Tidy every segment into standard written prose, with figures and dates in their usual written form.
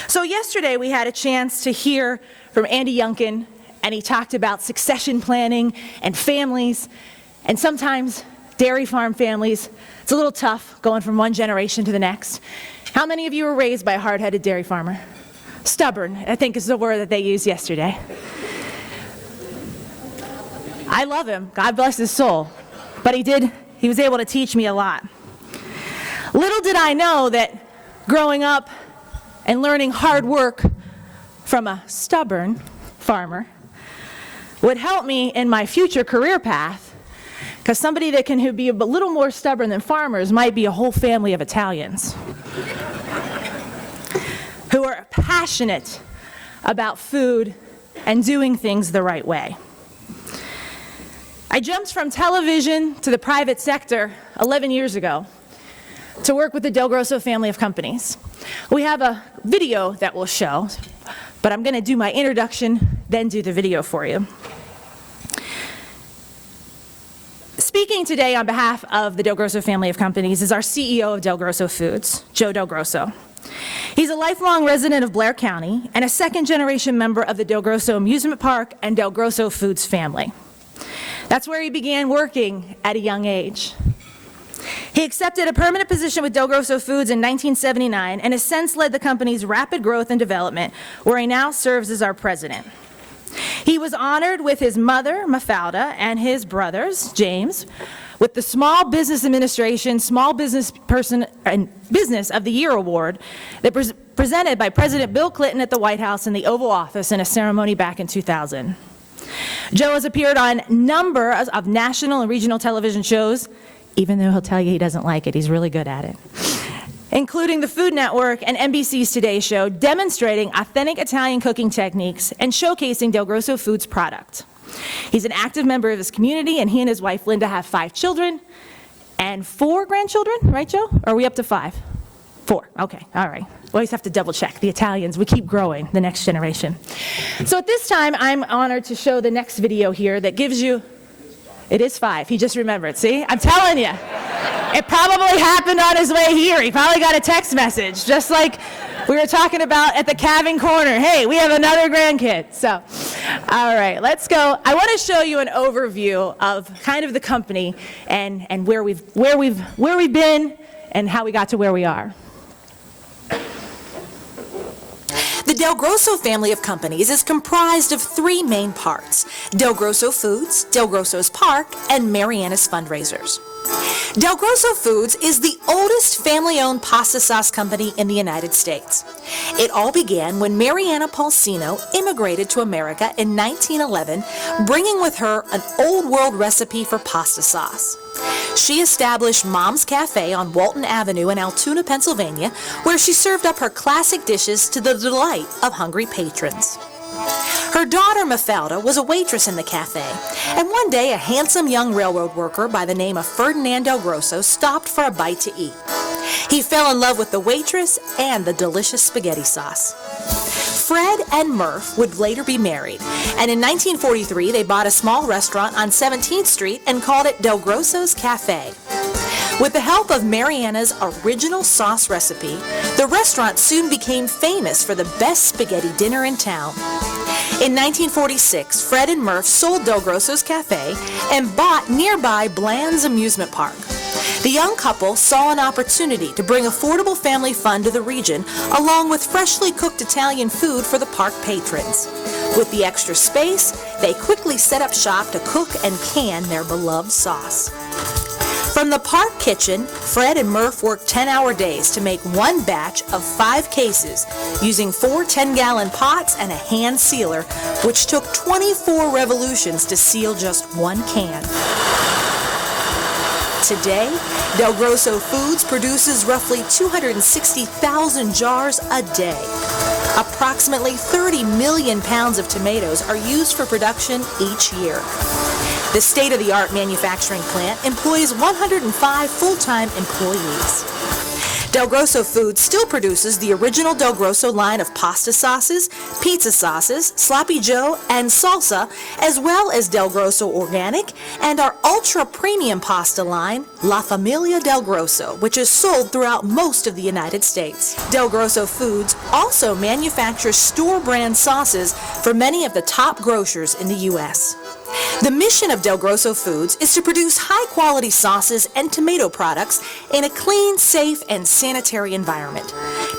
So yesterday we had a chance to hear from Andy Youngkin, and he talked about succession planning and families, and sometimes dairy farm families. It's a little tough going from one generation to the next. How many of you were raised by a hard-headed dairy farmer? Stubborn, I think is the word that they used yesterday. I love him, God bless his soul, but he was able to teach me a lot. Little did I know that growing up and learning hard work from a stubborn farmer would help me in my future career path, because somebody that can be a little more stubborn than farmers might be a whole family of Italians who are passionate about food and doing things the right way. I jumped from television to the private sector 11 years ago to work with the DelGrosso family of companies. We have a video that we'll show, but I'm going to do my introduction, then do the video for you. Speaking today on behalf of the DelGrosso family of companies is our CEO of DelGrosso Foods, Joe DelGrosso. He's a lifelong resident of Blair County and a second-generation member of the DelGrosso Amusement Park and DelGrosso Foods family. That's where he began working at a young age. He accepted a permanent position with DelGrosso Foods in 1979 and has since led the company's rapid growth and development, where he now serves as our president. He was honored with his mother, Mafalda, and his brothers, James, with the Small Business Administration Small Business Person and Business of the Year Award that was presented by President Bill Clinton at the White House in the Oval Office in a ceremony back in 2000. Joe has appeared on numbers of national and regional television shows, even though he'll tell you he doesn't like it, he's really good at it, including the Food Network and NBC's Today Show, demonstrating authentic Italian cooking techniques and showcasing DelGrosso Foods product. He's an active member of his community, and he and his wife Linda have 5 children and 4 grandchildren, right, Joe? Or are we up to 5? 4, okay, all right. We always have to double check. The Italians, we keep growing, the next generation. So at this time, I'm honored to show the next video here that gives you, it is 5, he just remembered, see? I'm telling you, it probably happened on his way here. He probably got a text message, just like we were talking about at the calving corner. Hey, we have another grandkid. So, all right, let's go. I want to show you an overview of kind of the company and where we've been and how we got to where we are. The DelGrosso family of companies is comprised of 3 main parts: DelGrosso Foods, DelGrosso's Park, and Mariana's Fundraisers. DelGrosso Foods is the oldest family-owned pasta sauce company in the United States. It all began when Mariana Paulsino immigrated to America in 1911, bringing with her an old-world recipe for pasta sauce. She established Mom's Cafe on Walton Avenue in Altoona, Pennsylvania, where she served up her classic dishes to the delight of hungry patrons. Her daughter, Mafalda, was a waitress in the cafe, and one day a handsome young railroad worker by the name of Ferdinand DelGrosso stopped for a bite to eat. He fell in love with the waitress and the delicious spaghetti sauce. Fred and Murph would later be married, and in 1943 they bought a small restaurant on 17th Street and called it DelGrosso's Cafe. With the help of Mariana's original sauce recipe, the restaurant soon became famous for the best spaghetti dinner in town. In 1946, Fred and Murph sold DelGrosso's Cafe and bought nearby Bland's Amusement Park. The young couple saw an opportunity to bring affordable family fun to the region, along with freshly cooked Italian food for the park patrons. With the extra space, they quickly set up shop to cook and can their beloved sauce. From the park kitchen, Fred and Murph worked 10-hour days to make one batch of 5 cases, using 4 10-gallon pots and a hand sealer, which took 24 revolutions to seal just 1 can. Today, DelGrosso Foods produces roughly 260,000 jars a day. Approximately 30 million pounds of tomatoes are used for production each year. The state-of-the-art manufacturing plant employs 105 full-time employees. DelGrosso Foods still produces the original DelGrosso line of pasta sauces, pizza sauces, Sloppy Joe, and salsa, as well as DelGrosso Organic and our ultra-premium pasta line, La Familia DelGrosso, which is sold throughout most of the United States. DelGrosso Foods also manufactures store-brand sauces for many of the top grocers in the U.S. The mission of DelGrosso Foods is to produce high-quality sauces and tomato products in a clean, safe, and sanitary environment.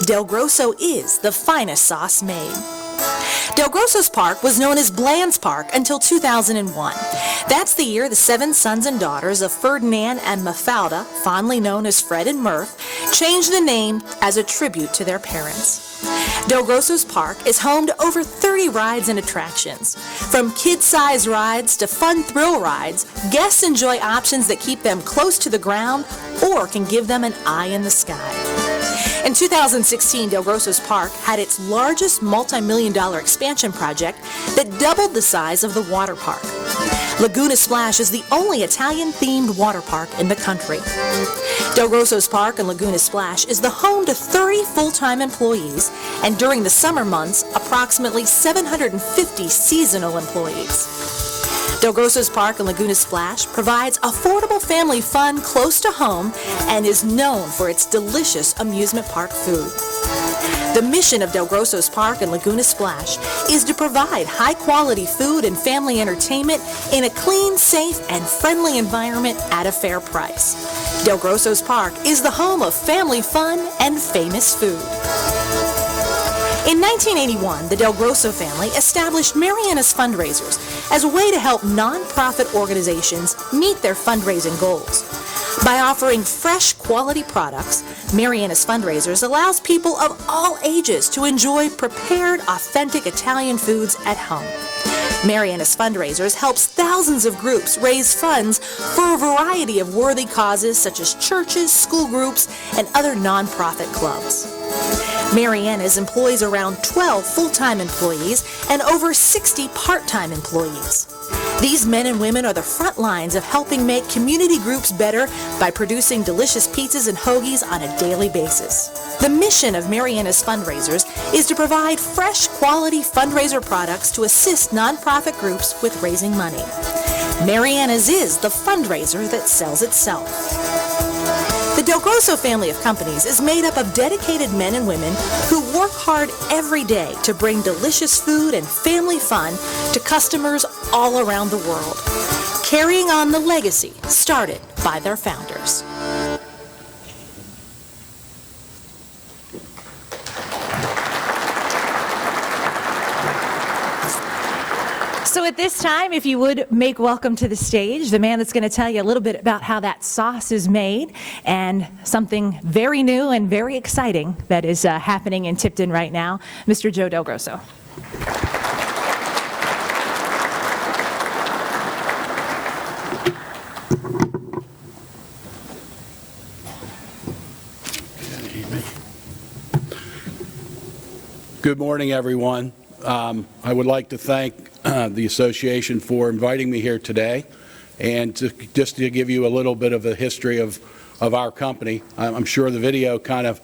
DelGrosso is the finest sauce made. DelGrosso's park was known as Bland's Park until 2001. That's the year the 7 sons and daughters of Ferdinand and Mafalda, fondly known as Fred and Murph, changed the name as a tribute to their parents. DelGrosso's park is home to over 30 rides and attractions. From kid-sized rides to fun thrill rides, guests enjoy options that keep them close to the ground or can give them an eye in the sky. In 2016, DelGrosso's park had its largest multi-million-dollar expansion project that doubled the size of the water park. Laguna Splash is the only Italian-themed water park in the country. DelGrosso's park in Laguna Splash is the home to 30 full-time employees, and during the summer months, approximately 750 seasonal employees. DelGrosso's Park in Laguna Splash provides affordable family fun close to home and is known for its delicious amusement park food. The mission of DelGrosso's Park in Laguna Splash is to provide high-quality food and family entertainment in a clean, safe, and friendly environment at a fair price. DelGrosso's Park is the home of family fun and famous food. In 1981, the DelGrosso family established Mariana's Fundraisers as a way to help nonprofit organizations meet their fundraising goals. By offering fresh, quality products, Mariana's Fundraisers allows people of all ages to enjoy prepared, authentic Italian foods at home. Mariana's Fundraisers helps thousands of groups raise funds for a variety of worthy causes such as churches, school groups, and other nonprofit clubs. Mariana's employs around 12 full-time employees and over 60 part-time employees. These men and women are the front lines of helping make community groups better by producing delicious pizzas and hoagies on a daily basis. The mission of Mariana's Fundraisers is to provide fresh, quality fundraiser products to assist nonprofit groups with raising money. Mariana's is the fundraiser that sells itself. The DelGrosso family of companies is made up of dedicated men and women who work hard every day to bring delicious food and family fun to customers all around the world, carrying on the legacy started by their founders. So at this time, if you would make welcome to the stage the man that's going to tell you a little bit about how that sauce is made and something very new and very exciting that is happening in Tipton right now, Mr. Joe DelGrosso. Good morning, everyone. I would like to thank the association for inviting me here today, and just to give you a little bit of a history of our company. I'm sure the video kind of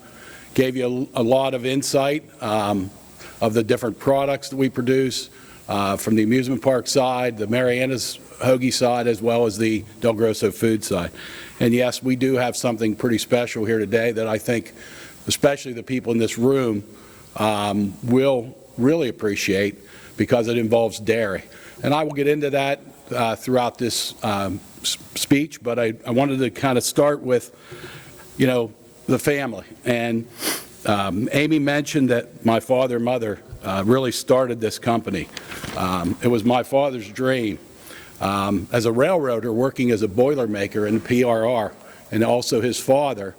gave you a lot of insight of the different products that we produce from the amusement park side, the Mariana's hoagie side, as well as the DelGrosso food side. And yes, we do have something pretty special here today that I think especially the people in this room will really appreciate, because it involves dairy. And I will get into that throughout this speech, but I wanted to kind of start with, the family. And Amy mentioned that my father and mother really started this company. It was my father's dream as a railroader working as a boilermaker in the PRR, and also his father,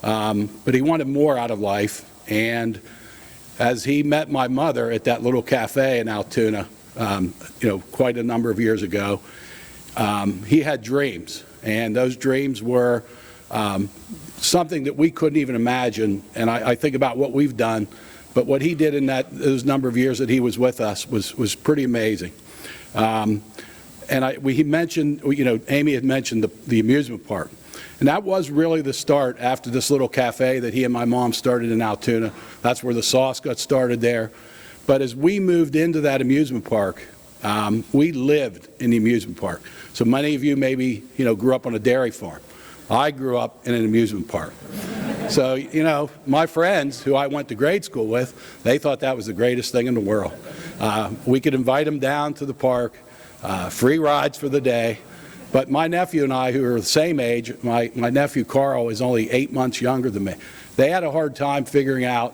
but he wanted more out of life. And as he met my mother at that little cafe in Altoona, quite a number of years ago, he had dreams, and those dreams were something that we couldn't even imagine. And I think about what we've done, but what he did in those number of years that he was with us was pretty amazing. And he mentioned, Amy had mentioned the amusement park. And that was really the start after this little cafe that he and my mom started in Altoona. That's where the sauce got started there. But as we moved into that amusement park, we lived in the amusement park. So many of you maybe, grew up on a dairy farm. I grew up in an amusement park. So, my friends who I went to grade school with, they thought that was the greatest thing in the world. We could invite them down to the park, free rides for the day. But my nephew and I, who are the same age, my nephew Carl is only 8 months younger than me. They had a hard time figuring out,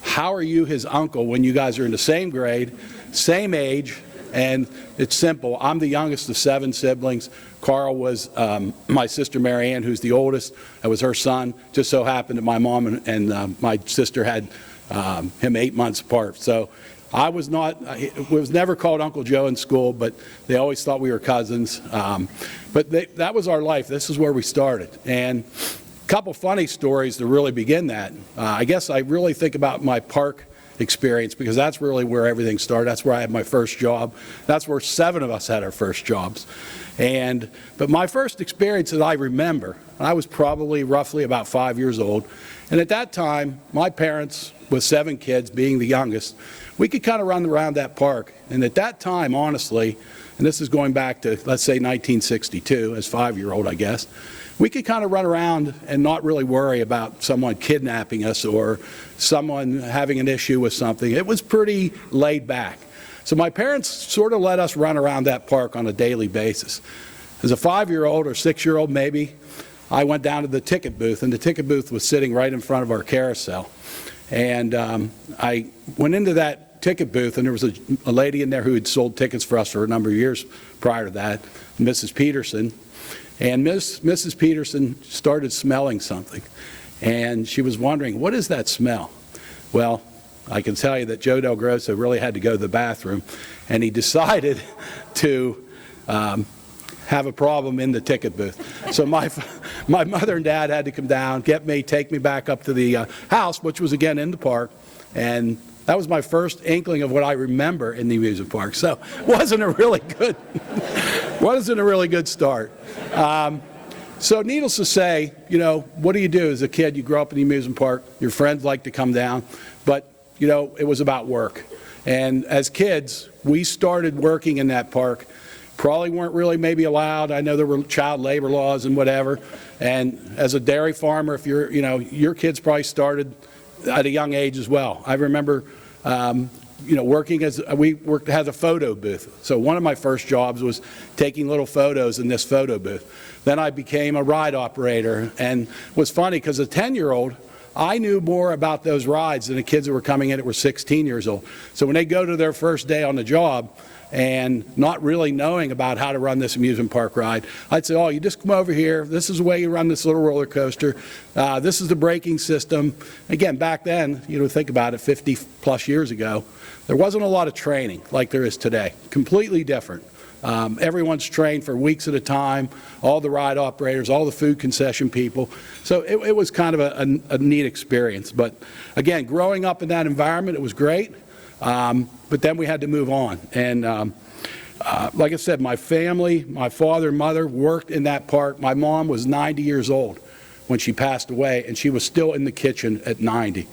how are you his uncle when you guys are in the same grade, same age, and it's simple. I'm the youngest of 7 siblings. Carl was my sister Mary Ann, who's the oldest. I was her son. Just so happened that my mom and my sister had him 8 months apart. So I was never called Uncle Joe in school, but they always thought we were cousins. But that was our life. This is where we started. And a couple funny stories to really begin that. I guess I really think about my park experience because that's really where everything started. That's where I had my first job. That's where 7 of us had our first jobs. But my first experience that I remember, I was probably roughly about 5 years old. And at that time, my parents, with 7 kids, being the youngest, we could kind of run around that park. And at that time, honestly, and this is going back to, let's say, 1962, as 5-year-old, I guess, we could kind of run around and not really worry about someone kidnapping us or someone having an issue with something. It was pretty laid back. So my parents sort of let us run around that park on a daily basis. As a 5-year-old or 6-year-old maybe, I went down to the ticket booth, and the ticket booth was sitting right in front of our carousel. And I went into that ticket booth, and there was a lady in there who had sold tickets for us for a number of years prior to that, Mrs. Peterson. And Mrs. Peterson started smelling something, and she was wondering, what is that smell? Well, I can tell you that Joe DelGrosso really had to go to the bathroom, and he decided to have a problem in the ticket booth. So my mother and dad had to come down, get me, take me back up to the house, which was again in the park, and that was my first inkling of what I remember in the amusement park. So it wasn't a really good start. So needless to say, what do you do as a kid? You grow up in the amusement park, your friends like to come down, but it was about work. And as kids, we started working in that park. Probably weren't really maybe allowed. I know there were child labor laws and whatever. And as a dairy farmer, if your kids probably started at a young age as well. I remember, working we had a photo booth. So one of my first jobs was taking little photos in this photo booth. Then I became a ride operator, and it was funny because as a 10-year-old, I knew more about those rides than the kids that were coming in that were 16 years old. So when they go to their first day on the job, and not really knowing about how to run this amusement park ride, I'd say, you just come over here. This is the way you run this little roller coaster. This is the braking system. Again, back then, think about it, 50 plus years ago, there wasn't a lot of training like there is today. Completely different. Everyone's trained for weeks at a time, all the ride operators, all the food concession people. So it was kind of a neat experience. But again, growing up in that environment, it was great. But then we had to move on. And like I said, my family, my father and mother worked in that park. My mom was 90 years old when she passed away, and she was still in the kitchen at 90.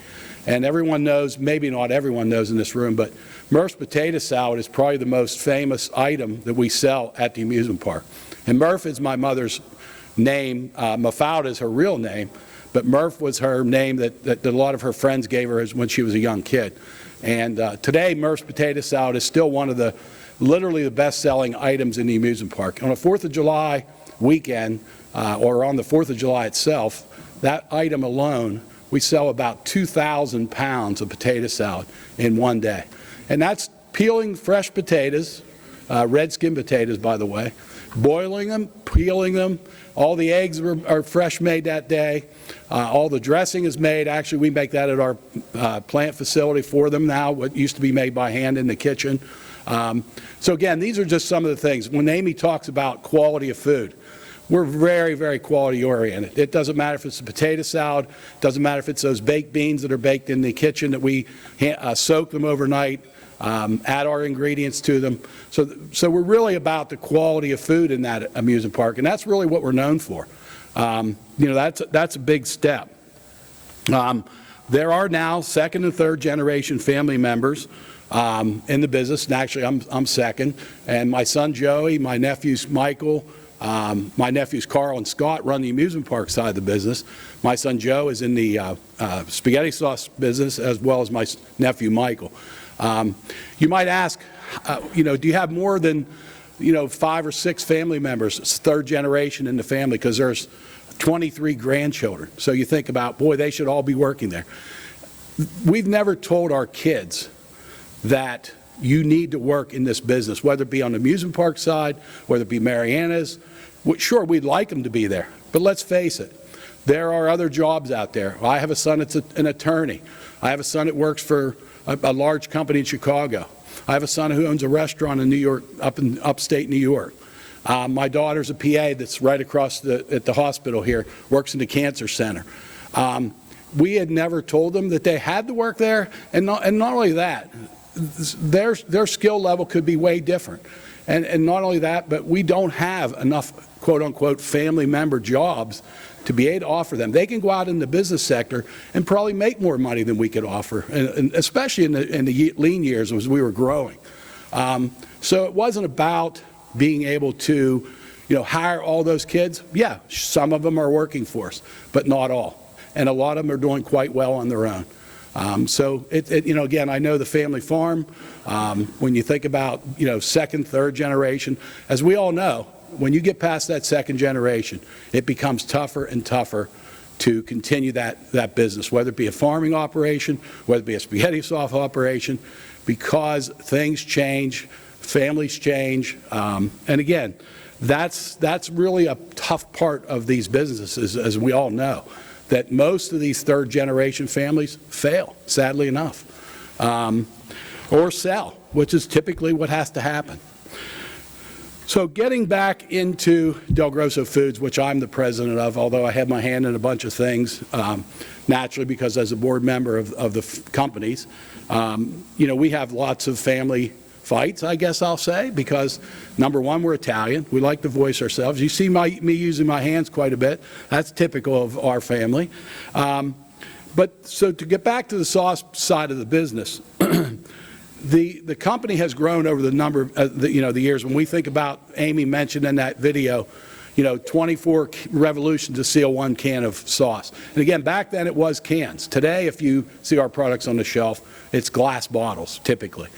And everyone knows, maybe not everyone knows in this room, but Murph's potato salad is probably the most famous item that we sell at the amusement park. And Murph is my mother's name. Mafalda is her real name, but Murph was her name that a lot of her friends gave her when she was a young kid. And today, Murph's potato salad is still one of literally the best-selling items in the amusement park. On a 4th of July weekend, or on the 4th of July itself, that item alone, we sell about 2,000 pounds of potato salad in one day. And that's peeling fresh potatoes, red skin potatoes, by the way, boiling them, peeling them. All the eggs are fresh made that day. All the dressing is made. Actually, we make that at our plant facility for them now, what used to be made by hand in the kitchen. So again, these are just some of the things. When Amy talks about quality of food, we're very, very quality oriented. It doesn't matter if it's a potato salad. It doesn't matter if it's those baked beans that are baked in the kitchen that we soak them overnight, add our ingredients to them. So we're really about the quality of food in that amusement park, and that's really what we're known for. That's a big step. There are now second and third generation family members in the business, and actually I'm second, and my son Joey, my nephews Michael, my nephews Carl and Scott run the amusement park side of the business. My son Joe is in the spaghetti sauce business, as well as my nephew Michael. You might ask, do you have more than 5 or 6 family members, third generation in the family, because there's 23 grandchildren. So you think about, boy, they should all be working there. We've never told our kids that you need to work in this business, whether it be on the amusement park side, whether it be Mariana's. Sure, we'd like them to be there, but let's face it, there are other jobs out there. I have a son that's an attorney. I have a son that works for a large company in Chicago. I have a son who owns a restaurant in New York, up in upstate New York. My daughter's a PA that's right across at the hospital here, works in the cancer center. We had never told them that they had to work there, and not only that, their skill level could be way different. And not only that, but we don't have enough quote-unquote family member jobs to be able to offer them. They can go out in the business sector and probably make more money than we could offer, and especially in the lean years as we were growing. So it wasn't about being able to, hire all those kids. Yeah, some of them are working for us, but not all. And a lot of them are doing quite well on their own. So again, I know the family farm. When you think about, second, third generation, as we all know, when you get past that second generation, it becomes tougher and tougher to continue that business, whether it be a farming operation, whether it be a spaghetti sauce operation, because things change, families change, and again, that's really a tough part of these businesses, as we all know, that most of these third generation families fail, sadly enough, or sell, which is typically what has to happen. So getting back into DelGrosso Foods, which I'm the president of, although I have my hand in a bunch of things, naturally, because as a board member of the companies, we have lots of family fights, I guess I'll say, because number one, we're Italian. We like to voice ourselves. You see me using my hands quite a bit. That's typical of our family. But so to get back to the sauce side of the business, the company has grown over the number of the years. When we think about, Amy mentioned in that video, 24 revolutions to seal one can of sauce. And again, back then it was cans. Today, if you see our products on the shelf, it's glass bottles, typically.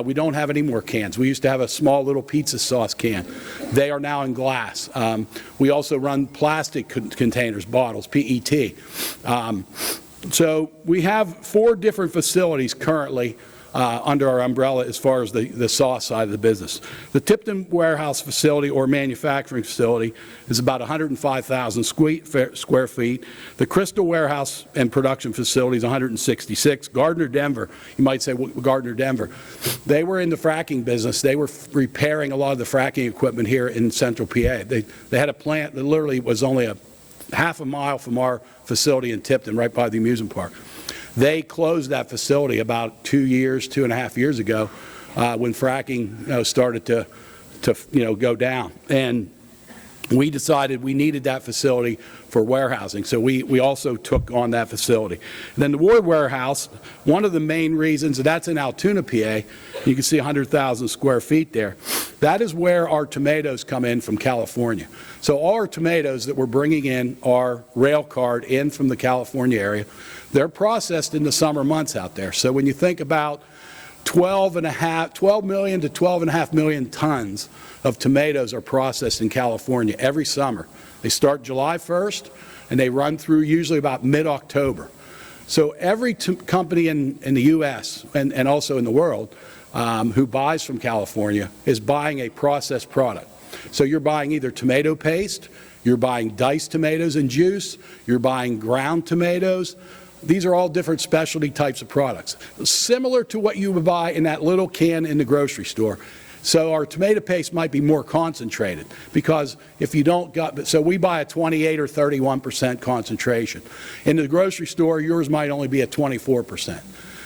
We don't have any more cans. We used to have a small little pizza sauce can. They are now in glass. We also run plastic containers, bottles, PET. So we have 4 different facilities currently under our umbrella as far as the sauce side of the business. The Tipton warehouse facility or manufacturing facility is about 105,000 square feet. The Crystal warehouse and production facility is 166. Gardner, Denver, you might say, well, Gardner, Denver, they were in the fracking business. They were repairing a lot of the fracking equipment here in central PA. They had a plant that literally was only a half a mile from our facility in Tipton, right by the amusement park. They closed that facility about 2.5 years ago when fracking started to go down. And we decided we needed that facility for warehousing, so we also took on that facility. And then the Ward warehouse, one of the main reasons, that's in Altoona, PA, you can see 100,000 square feet there. That is where our tomatoes come in from California. So all our tomatoes that we're bringing in are rail card in from the California area. They're processed in the summer months out there. So when you think about 12 million to 12.5 million tons of tomatoes are processed in California every summer. They start July 1st and they run through usually about mid-October. So every company in the U.S. and also in the world who buys from California is buying a processed product. So you're buying either tomato paste, you're buying diced tomatoes and juice, you're buying ground tomatoes. These are all different specialty types of products, similar to what you would buy in that little can in the grocery store. So our tomato paste might be more concentrated, because if you don't so we buy a 28 or 31% concentration. In the grocery store, yours might only be at 24%.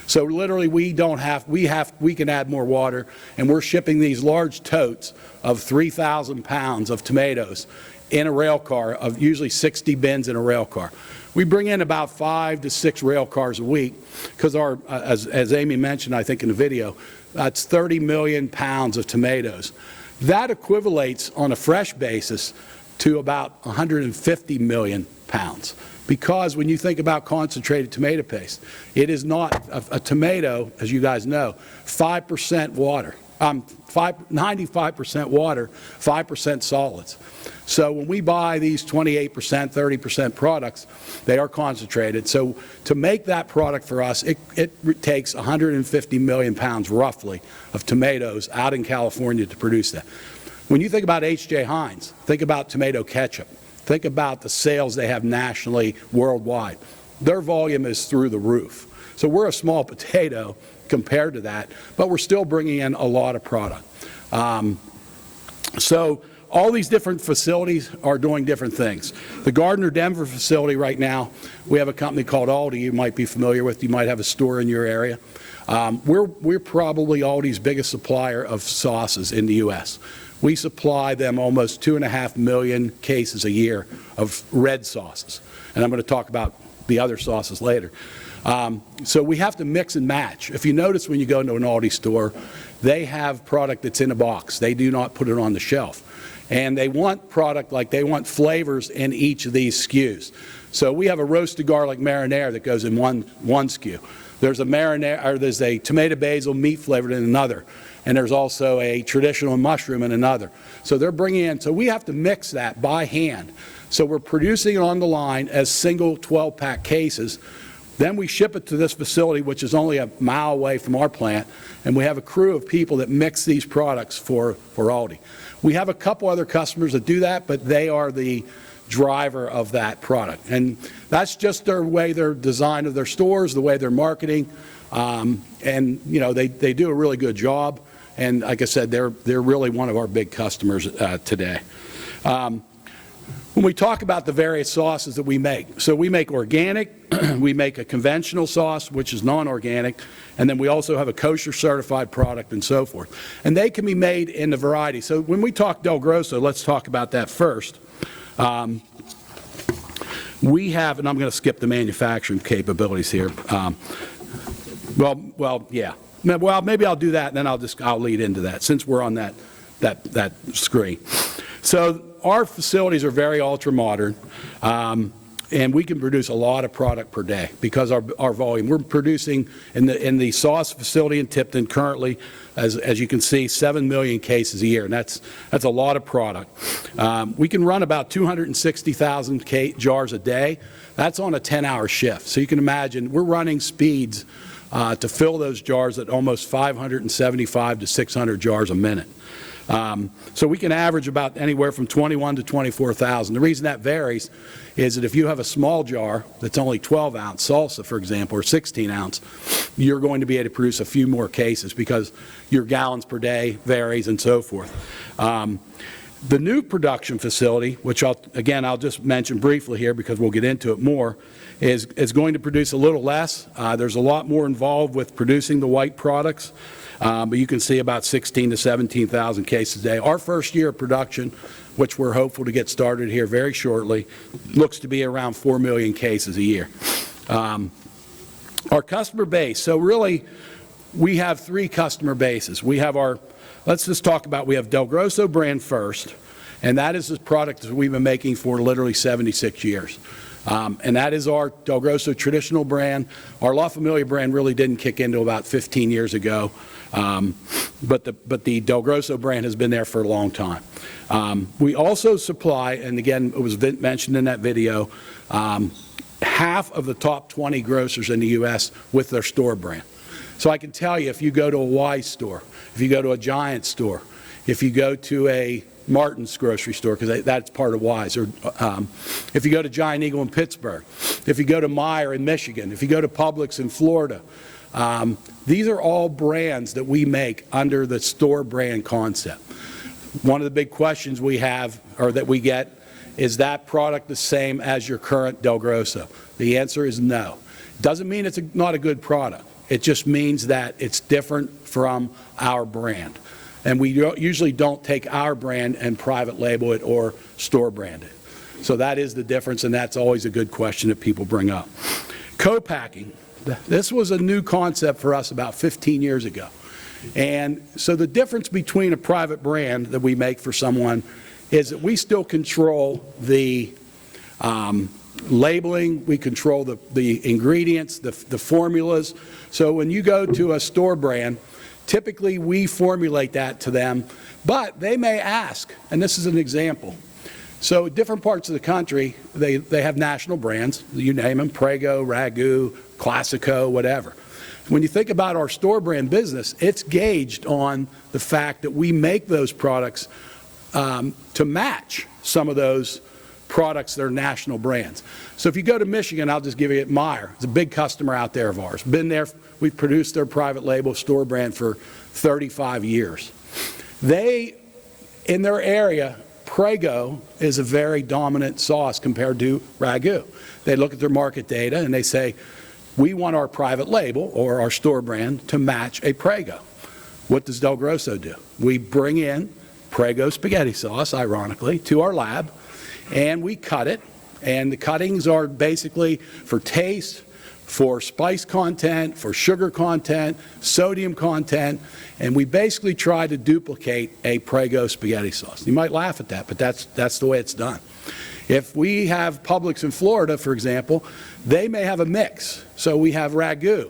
So literally we can add more water, and we're shipping these large totes of 3,000 pounds of tomatoes in a rail car, of usually 60 bins in a rail car. We bring in about 5 to 6 rail cars a week because as Amy mentioned, I think in the video, that's 30 million pounds of tomatoes. That equivalates on a fresh basis to about 150 million pounds. Because when you think about concentrated tomato paste, it is not a tomato, as you guys know, 5% water, 95% water, 5% solids. So when we buy these 28%, 30% products, they are concentrated. So to make that product for us, it takes 150 million pounds roughly of tomatoes out in California to produce that. When you think about H.J. Heinz, think about tomato ketchup. Think about the sales they have nationally, worldwide. Their volume is through the roof. So we're a small potato compared to that, but we're still bringing in a lot of product. So all these different facilities are doing different things. The Gardner, Denver facility right now, we have a company called Aldi you might be familiar with. You might have a store in your area. We're probably Aldi's biggest supplier of sauces in the U.S. We supply them almost 2.5 million cases a year of red sauces. And I'm going to talk about the other sauces later. So we have to mix and match. If you notice when you go into an Aldi store, they have product that's in a box. They do not put it on the shelf. And they want product like they want flavors in each of these SKUs. So we have a roasted garlic marinara that goes in one SKU. There's a marinara, or there's a tomato basil meat flavored in another. And there's also a traditional mushroom in another. So they're bringing in, so we have to mix that by hand. So we're producing it on the line as single 12-pack cases. Then we ship it to this facility, which is only a mile away from our plant, and we have a crew of people that mix these products for Aldi. We have a couple other customers that do that, but they are the driver of that product. And that's just their way, their design of their stores, the way they're marketing. And, you know, they do a really good job. And like I said, they're really one of our big customers today. When we talk about the various sauces that we make, so we make organic, we make a conventional sauce, which is non-organic, and then we also have a kosher certified product and so forth. And they can be made in a variety. So when we talk DelGrosso, let's talk about that first. We have, and I'm going to skip the manufacturing capabilities here. Yeah. Well, maybe I'll do that, and then I'll lead into that since we're on that screen. So our facilities are very ultra modern, and we can produce a lot of product per day because our volume. We're producing in the sauce facility in Tipton currently, as you can see, 7 million cases a year, and that's a lot of product. We can run about 260,000 jars a day. That's on a 10-hour shift. So you can imagine we're running speeds to fill those jars at almost 575 to 600 jars a minute. So we can average about anywhere from 21 to 24,000. The reason that varies is that if you have a small jar that's only 12 ounce salsa, for example, or 16 ounce, you're going to be able to produce a few more cases because your gallons per day varies and so forth. The new production facility, which I'll just mention briefly here because we'll get into it more, is going to produce a little less. There's a lot more involved with producing the white products, but you can see about 16 to 17,000 cases a day. Our first year of production, which we're hopeful to get started here very shortly, looks to be around 4 million cases a year. Our customer base, so really we have 3 customer bases. We have let's just talk about, we have DelGrosso brand first, and that is the product that we've been making for literally 76 years. And that is our DelGrosso traditional brand. Our La Familia brand really didn't kick into about 15 years ago, but the DelGrosso brand has been there for a long time. We also supply, and again, it was mentioned in that video, half of the top 20 grocers in the U.S. with their store brand. So I can tell you, if you go to a Wise store, if you go to a Giant store, if you go to a Martin's grocery store, because that's part of Wise, or if you go to Giant Eagle in Pittsburgh, if you go to Meijer in Michigan, if you go to Publix in Florida, these are all brands that we make under the store brand concept. One of the big questions we have, or that we get, is that product the same as your current DelGrosso? The answer is no. Doesn't mean it's not a good product. It just means that it's different from our brand. And we usually don't take our brand and private label it or store brand it. So that is the difference, and that's always a good question that people bring up. Co-packing. This was a new concept for us about 15 years ago. And so the difference between a private brand that we make for someone is that we still control the labeling, we control the ingredients, the formulas. So when you go to a store brand, typically we formulate that to them, but they may ask, and this is an example. So different parts of the country, they have national brands, you name them, Prego, Ragu, Classico, whatever. When you think about our store brand business, it's gauged on the fact that we make those products to match some of those products that are national brands. So if you go to Michigan, I'll just give you Meijer. It's a big customer out there of ours. Been there, we've produced their private label store brand for 35 years. They, in their area, Prego is a very dominant sauce compared to Ragu. They look at their market data and they say, we want our private label or our store brand to match a Prego. What does DelGrosso do? We bring in Prego spaghetti sauce, ironically, to our lab, and we cut it. And the cuttings are basically for taste, for spice content, for sugar content, sodium content, and we basically try to duplicate a Prego spaghetti sauce. You might laugh at that, but that's the way it's done. If we have Publix in Florida, for example, they may have a mix. So we have Ragu.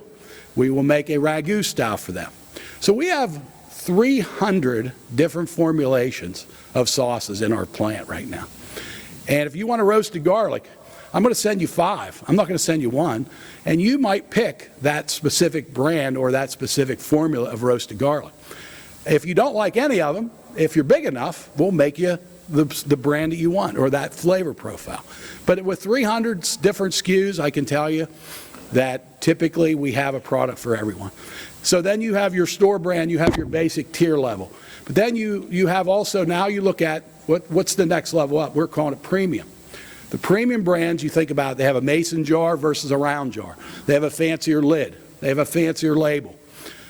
We will make a Ragu style for them. So we have 300 different formulations of sauces in our plant right now. And if you want a roasted garlic, I'm going to send you 5. I'm not going to send you 1. And you might pick that specific brand or that specific formula of roasted garlic. If you don't like any of them, if you're big enough, we'll make you the brand that you want or that flavor profile. But with 300 different SKUs, I can tell you that typically we have a product for everyone. So then you have your store brand, you have your basic tier level. But then you have also, now you look at what's the next level up. We're calling it premium. The premium brands, you think about, they have a mason jar versus a round jar. They have a fancier lid. They have a fancier label.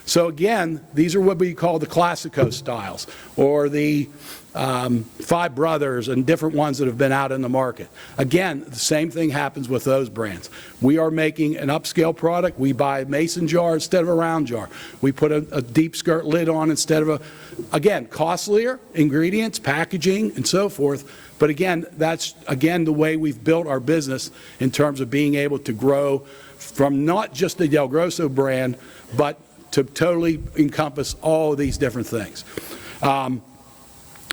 So again, these are what we call the Classico styles, or the Five Brothers and different ones that have been out in the market. Again, the same thing happens with those brands. We are making an upscale product. We buy a mason jar instead of a round jar. We put a deep skirt lid on instead of again, costlier ingredients, packaging, and so forth. But again, that's, again, the way we've built our business in terms of being able to grow from not just the DelGrosso brand, but to totally encompass all of these different things.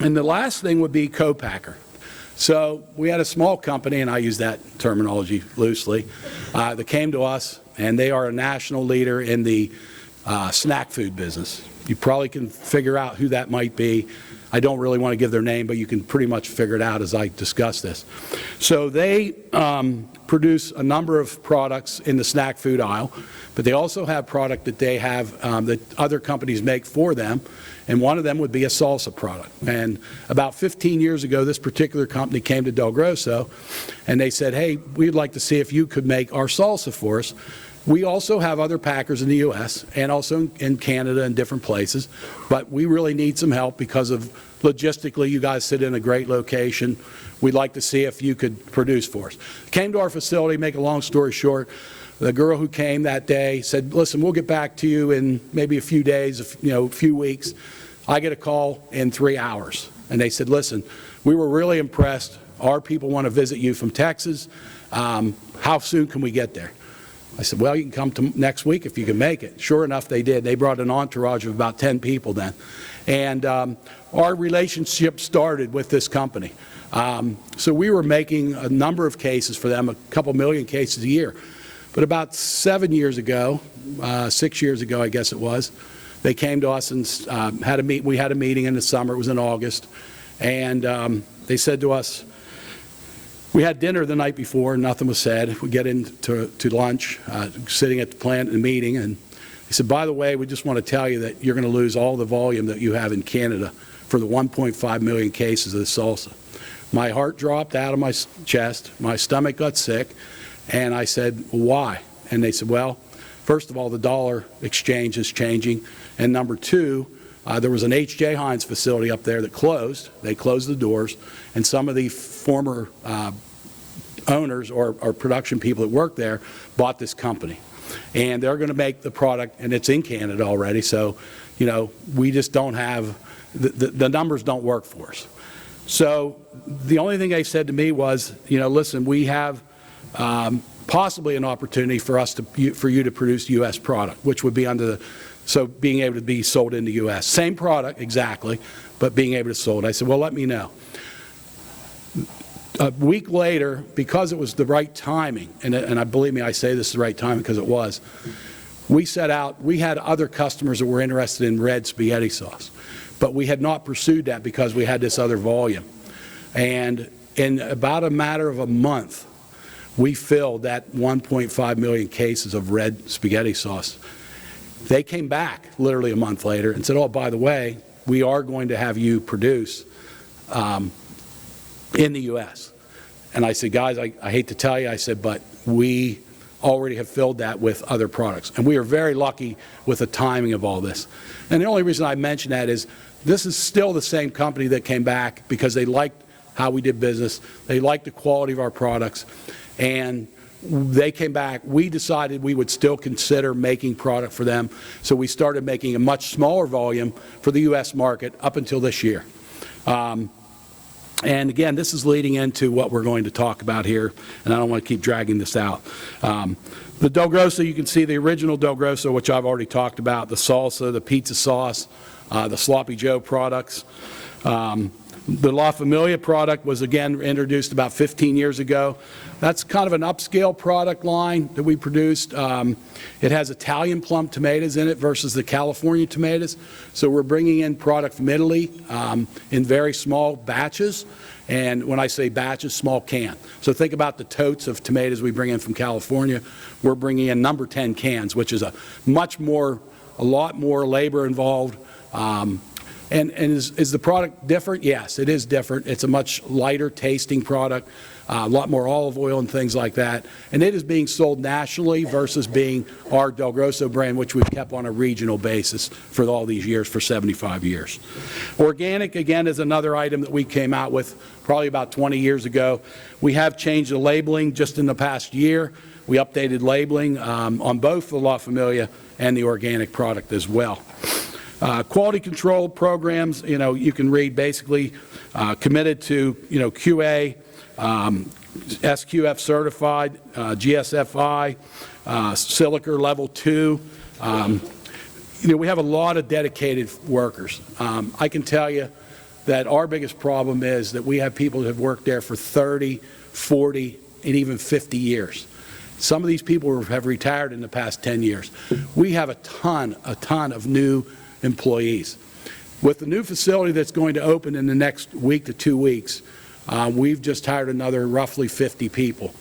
And the last thing would be co-packer. So we had a small company, and I use that terminology loosely, that came to us, and they are a national leader in the snack food business. You probably can figure out who that might be. I don't really want to give their name, but you can pretty much figure it out as I discuss this. So they produce a number of products in the snack food aisle, but they also have product that they have that other companies make for them, and one of them would be a salsa product. And about 15 years ago, this particular company came to DelGrosso, and they said, hey, we'd like to see if you could make our salsa for us. We also have other packers in the U.S. and also in Canada and different places, but we really need some help because of logistically, you guys sit in a great location. We'd like to see if you could produce for us. Came to our facility, make a long story short, the girl who came that day said, listen, we'll get back to you in maybe a few days, a few weeks. I get a call in 3 hours, and they said, listen, we were really impressed. Our people want to visit you from Texas. How soon can we get there? I said, well, you can come to next week if you can make it. Sure enough, they did. They brought an entourage of about 10 people then. And our relationship started with this company. So we were making a number of cases for them, a couple million cases a year. But about 7 years ago, 6 years ago, I guess it was, they came to us and we had a meeting in the summer. It was in August. And they said to us, we had dinner the night before, nothing was said. We get into lunch, sitting at the plant in a meeting, and they said, by the way, we just want to tell you that you're going to lose all the volume that you have in Canada for the 1.5 million cases of the salsa. My heart dropped out of my chest, my stomach got sick, and I said, why? And they said, well, first of all, the dollar exchange is changing, and number two, There was an H.J. Heinz facility up there that closed. They closed the doors, and some of the former owners or production people that worked there bought this company. And they're going to make the product, and it's in Canada already, so, you know, we just don't have, the numbers don't work for us. So the only thing they said to me was, you know, listen, we have possibly an opportunity for you to produce U.S. product, which would be under the, so being able to be sold in the U.S. Same product, exactly, but being able to sold. I said, well, let me know. A week later, because it was the right timing, and I believe me, I say this is the right timing because it was, we set out, we had other customers that were interested in red spaghetti sauce, but we had not pursued that because we had this other volume. And in about a matter of a month, we filled that 1.5 million cases of red spaghetti sauce. They came back literally a month later and said, oh, by the way, we are going to have you produce in the U.S. And I said, guys, I hate to tell you, I said, but we already have filled that with other products. And we are very lucky with the timing of all this. And the only reason I mention that is this is still the same company that came back because they liked how we did business. They liked the quality of our products. And they came back. We decided we would still consider making product for them. So we started making a much smaller volume for the U.S. market up until this year. And again, this is leading into what we're going to talk about here, and I don't want to keep dragging this out. The DelGrosso, you can see the original DelGrosso, which I've already talked about, the salsa, the pizza sauce, the Sloppy Joe products. The La Familia product was again introduced about 15 years ago. That's kind of an upscale product line that we produced. It has Italian plum tomatoes in it versus the California tomatoes. So we're bringing in product from Italy in very small batches. And when I say batches, small can. So think about the totes of tomatoes we bring in from California. We're bringing in number 10 cans, which is a lot more labor involved. And is the product different? Yes, it is different. It's a much lighter tasting product, a lot more olive oil and things like that. And it is being sold nationally versus being our DelGrosso brand, which we've kept on a regional basis for all these years, for 75 years. Organic, again, is another item that we came out with probably about 20 years ago. We have changed the labeling just in the past year. We updated labeling on both the La Familia and the organic product as well. Quality control programs, you know, you can read basically committed to, you know, QA, SQF certified, GSFI, Silica level 2. You know, we have a lot of dedicated workers. I can tell you that our biggest problem is that we have people that have worked there for 30, 40, and even 50 years. Some of these people have retired in the past 10 years. We have a ton of new employees. With the new facility that's going to open in the next week to 2 weeks, we've just hired another roughly 50 people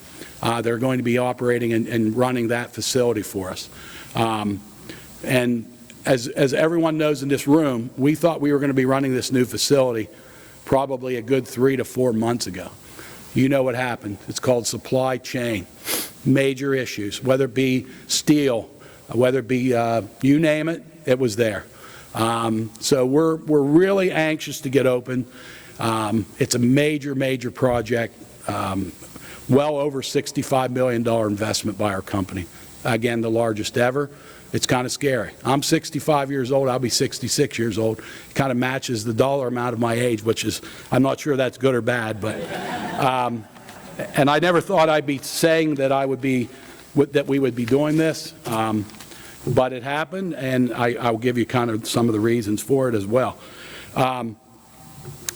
that are going to be operating and running that facility for us. And as everyone knows in this room, we thought we were going to be running this new facility probably a good 3 to 4 months ago. You know what happened. It's called supply chain. Major issues, whether it be steel, whether it be you name it, it was there. So we're really anxious to get open. It's a major project, well over $65 million investment by our company. Again, the largest ever. It's kind of scary. I'm 65 years old. I'll be 66 years old. It kind of matches the dollar amount of my age, which is, I'm not sure that's good or bad, but, and I never thought I'd be saying that we would be doing this. But it happened, and I'll give you kind of some of the reasons for it as well.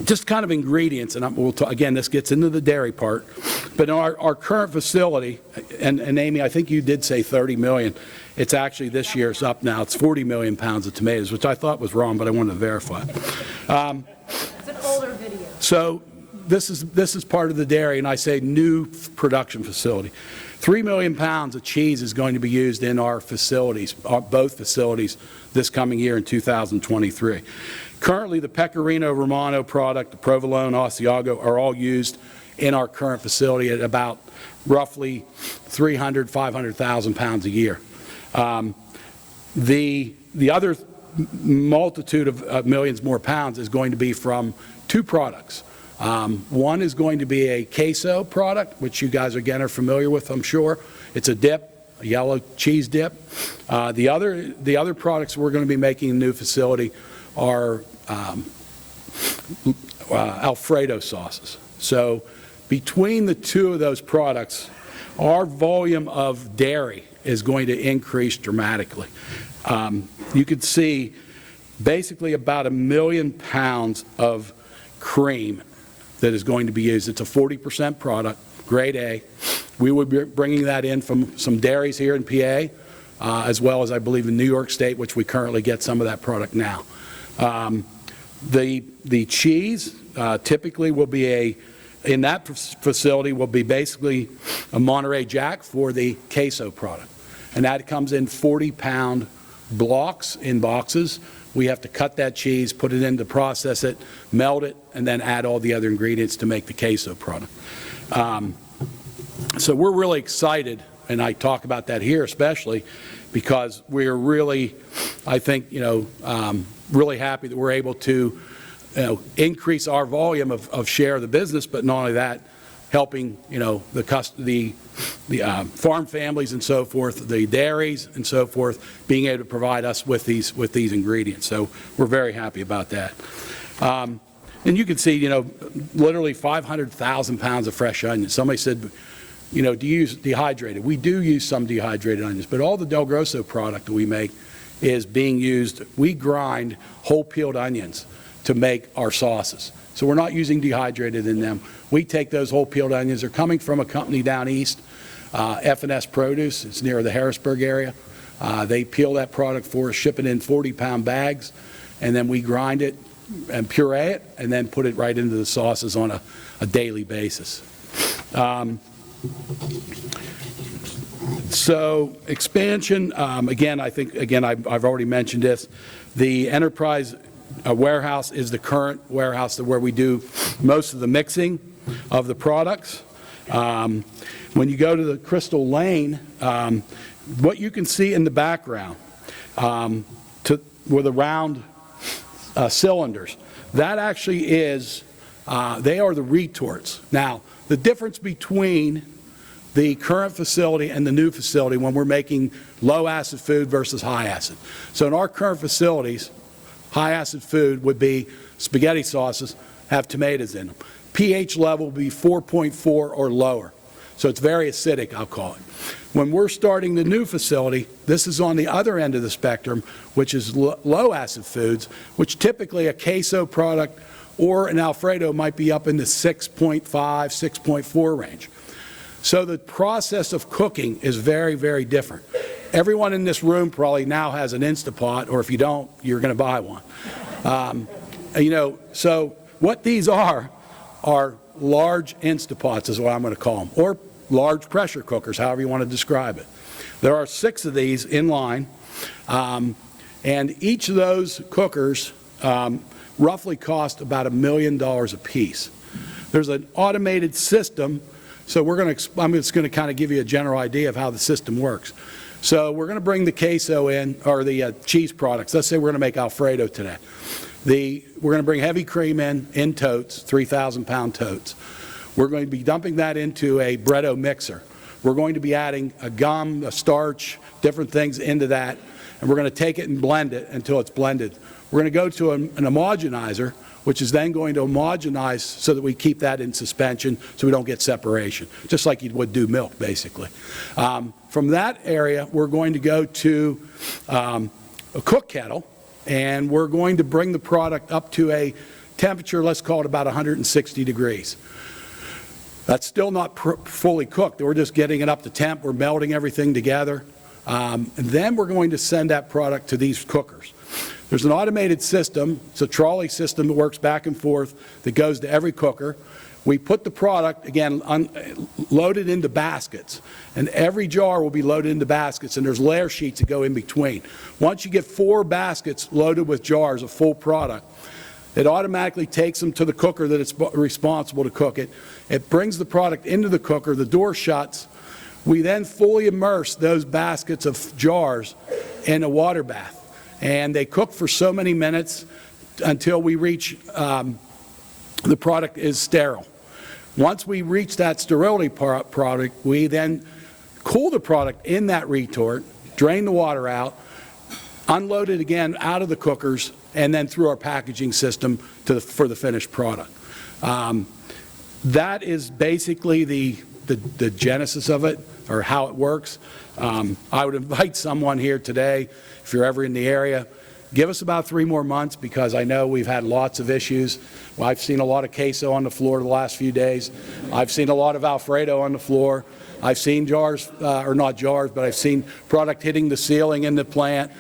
Just kind of ingredients, and we'll talk, again, this gets into the dairy part, but in our current facility, and Amy, I think you did say 30 million. It's actually, this year's up now. It's 40 million pounds of tomatoes, which I thought was wrong, but I wanted to verify. It's an older video. So this is part of the dairy, and I say new production facility. 3 million pounds of cheese is going to be used in our facilities, both facilities, this coming year in 2023. Currently, the Pecorino Romano product, the Provolone, Asiago, are all used in our current facility at about roughly 500,000 pounds a year. The other multitude of millions more pounds is going to be from two products. One is going to be a queso product, which you guys again are familiar with, I'm sure. It's a dip, a yellow cheese dip. The other products we're going to be making in the new facility are Alfredo sauces. So between the two of those products, our volume of dairy is going to increase dramatically. You can see basically about 1 million pounds of cream that is going to be used. It's a 40% product, grade A. We will be bringing that in from some dairies here in PA, as well as I believe in New York State, which we currently get some of that product now. The cheese typically will be in that facility will be basically a Monterey Jack for the queso product. And that comes in 40-pound blocks in boxes. We have to cut that cheese, put it in to process it, melt it, and then add all the other ingredients to make the queso product. So we're really excited, and I talk about that here especially because we're really, I think, really happy that we're able to increase our volume of share of the business, but not only that, helping the farm families and so forth, the dairies and so forth, being able to provide us with these ingredients. So we're very happy about that. And you can see, literally 500,000 pounds of fresh onions. Somebody said, do you use dehydrated? We do use some dehydrated onions, but all the DelGrosso product that we make is being used. We grind whole peeled onions to make our sauces. So we're not using dehydrated in them. We take those whole peeled onions. They're coming from a company down east, F&S Produce. It's near the Harrisburg area. They peel that product for us, ship it in 40-pound bags, and then we grind it and puree it, and then put it right into the sauces on a daily basis. So expansion, again, I've already mentioned this. The enterprise warehouse is the current warehouse where we do most of the mixing of the products. When you go to the Crystal Lane, what you can see in the background with the round cylinders, that actually is, they are the retorts. Now, the difference between the current facility and the new facility when we're making low acid food versus high acid. So in our current facilities, high acid food would be spaghetti sauces, have tomatoes in them. pH level would be 4.4 or lower. So it's very acidic, I'll call it. When we're starting the new facility, this is on the other end of the spectrum, which is low acid foods, which typically a queso product or an Alfredo might be up in the 6.5, 6.4 range. So the process of cooking is very, very different. Everyone in this room probably now has an Instapot, or if you don't, you're going to buy one. So what these are large Instapots is what I'm going to call them, or large pressure cookers, however you want to describe it. There are 6 of these in line, and each of those cookers roughly cost about $1 million a piece. There's an automated system, so I'm just going to kind of give you a general idea of how the system works. So we're going to bring the queso in, or the cheese products. Let's say we're going to make Alfredo today. We're going to bring heavy cream in totes, 3,000-pound totes. We're going to be dumping that into a Bretto mixer. We're going to be adding a gum, a starch, different things into that, and we're going to take it and blend it until it's blended. We're going to go to an homogenizer, which is then going to homogenize so that we keep that in suspension so we don't get separation, just like you would do milk, basically. From that area, we're going to go to a cook kettle, and we're going to bring the product up to a temperature, let's call it about 160 degrees. That's still not fully cooked. We're just getting it up to temp. We're melting everything together. And then we're going to send that product to these cookers. There's an automated system. It's a trolley system that works back and forth that goes to every cooker. We put the product, again, loaded into baskets, and every jar will be loaded into baskets, and there's layer sheets that go in between. Once you get 4 baskets loaded with jars of full product, it automatically takes them to the cooker that is responsible to cook it. It brings the product into the cooker, the door shuts. We then fully immerse those baskets of jars in a water bath. and they cook for so many minutes until we reach the product is sterile. Once we reach that sterility product, we then cool the product in that retort, drain the water out, unload it again out of the cookers, and then through our packaging system for the finished product. That is basically the genesis of it, or how it works. I would invite someone here today, if you're ever in the area, give us about 3 more months, because I know we've had lots of issues. Well, I've seen a lot of queso on the floor the last few days. I've seen a lot of Alfredo on the floor. I've seen jars, or not jars, but I've seen product hitting the ceiling in the plant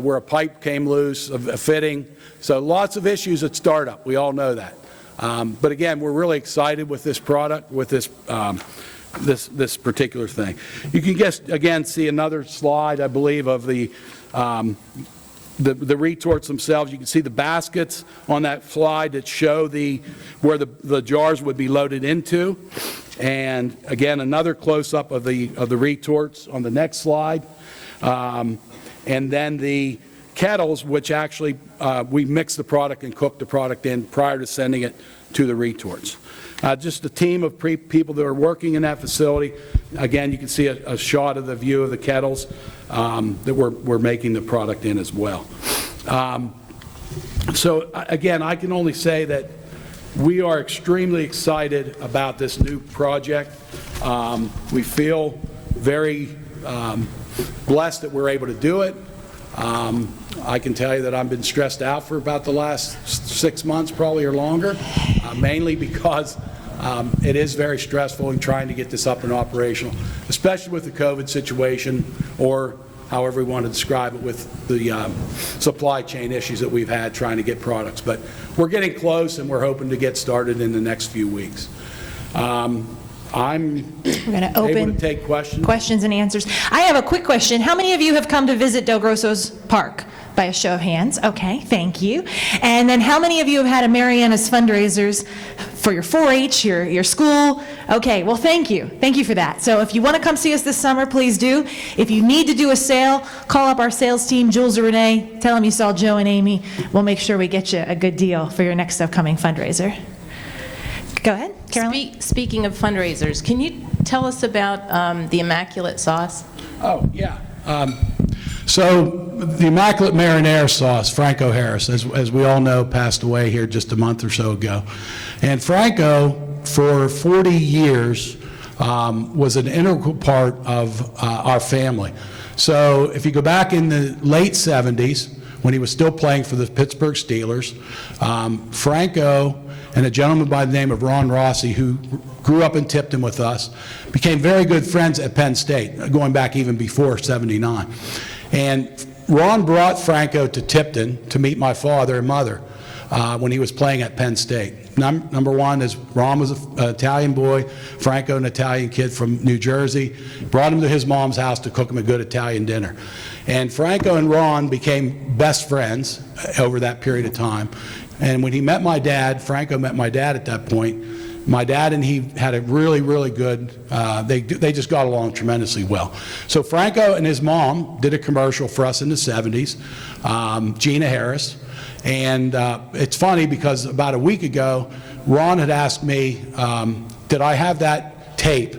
where a pipe came loose, a fitting. So lots of issues at startup. We all know that. But again, we're really excited with this product, with this this particular thing. You can just, again, see another slide, I believe, of the retorts themselves. You can see the baskets on that slide that show where the jars would be loaded into. And again, another close-up of the retorts on the next slide. And then the kettles, which actually we mix the product and cook the product in prior to sending it to the retorts. Just a team of people that are working in that facility. Again, you can see a shot of the view of the kettles that we're making the product in as well. So again, I can only say that we are extremely excited about this new project. We feel very blessed that we're able to do it. I can tell you that I've been stressed out for about the last 6 months, probably, or longer, mainly because it is very stressful in trying to get this up and operational, especially with the COVID situation, or however we want to describe it, with the supply chain issues that we've had trying to get products. But we're getting close, and we're hoping to get started in the next few weeks. I'm We're going to open able to take questions. Questions and answers. I have a quick question. How many of you have come to visit DelGrosso's park? By a show of hands. Okay, thank you. And then how many of you have had a Mariana's fundraisers for your 4-H, your school? Okay, well, thank you. Thank you for that. So if you want to come see us this summer, please do. If you need to do a sale, call up our sales team, Jules or Renee. Tell them you saw Joe and Amy. We'll make sure we get you a good deal for your next upcoming fundraiser. Go ahead, Carolyn. Speaking of fundraisers, can you tell us about the Immaculate Sauce? Oh, yeah. So the Immaculate Marinara Sauce, Franco Harris, as we all know, passed away here just a month or so ago. And Franco, for 40 years, was an integral part of our family. So if you go back in the late 70s, when he was still playing for the Pittsburgh Steelers, Franco and a gentleman by the name of Ron Rossi, who grew up in Tipton with us, became very good friends at Penn State, going back even before '79. And Ron brought Franco to Tipton to meet my father and mother when he was playing at Penn State. Number one is Ron was an Italian boy, Franco an Italian kid from New Jersey, brought him to his mom's house to cook him a good Italian dinner. And Franco and Ron became best friends over that period of time. And when he met my dad, Franco met my dad at that point, my dad and he had a really, really good, they just got along tremendously well. So Franco and his mom did a commercial for us in the 70s, Gina Harris. And it's funny because about a week ago, Ron had asked me, did I have that tape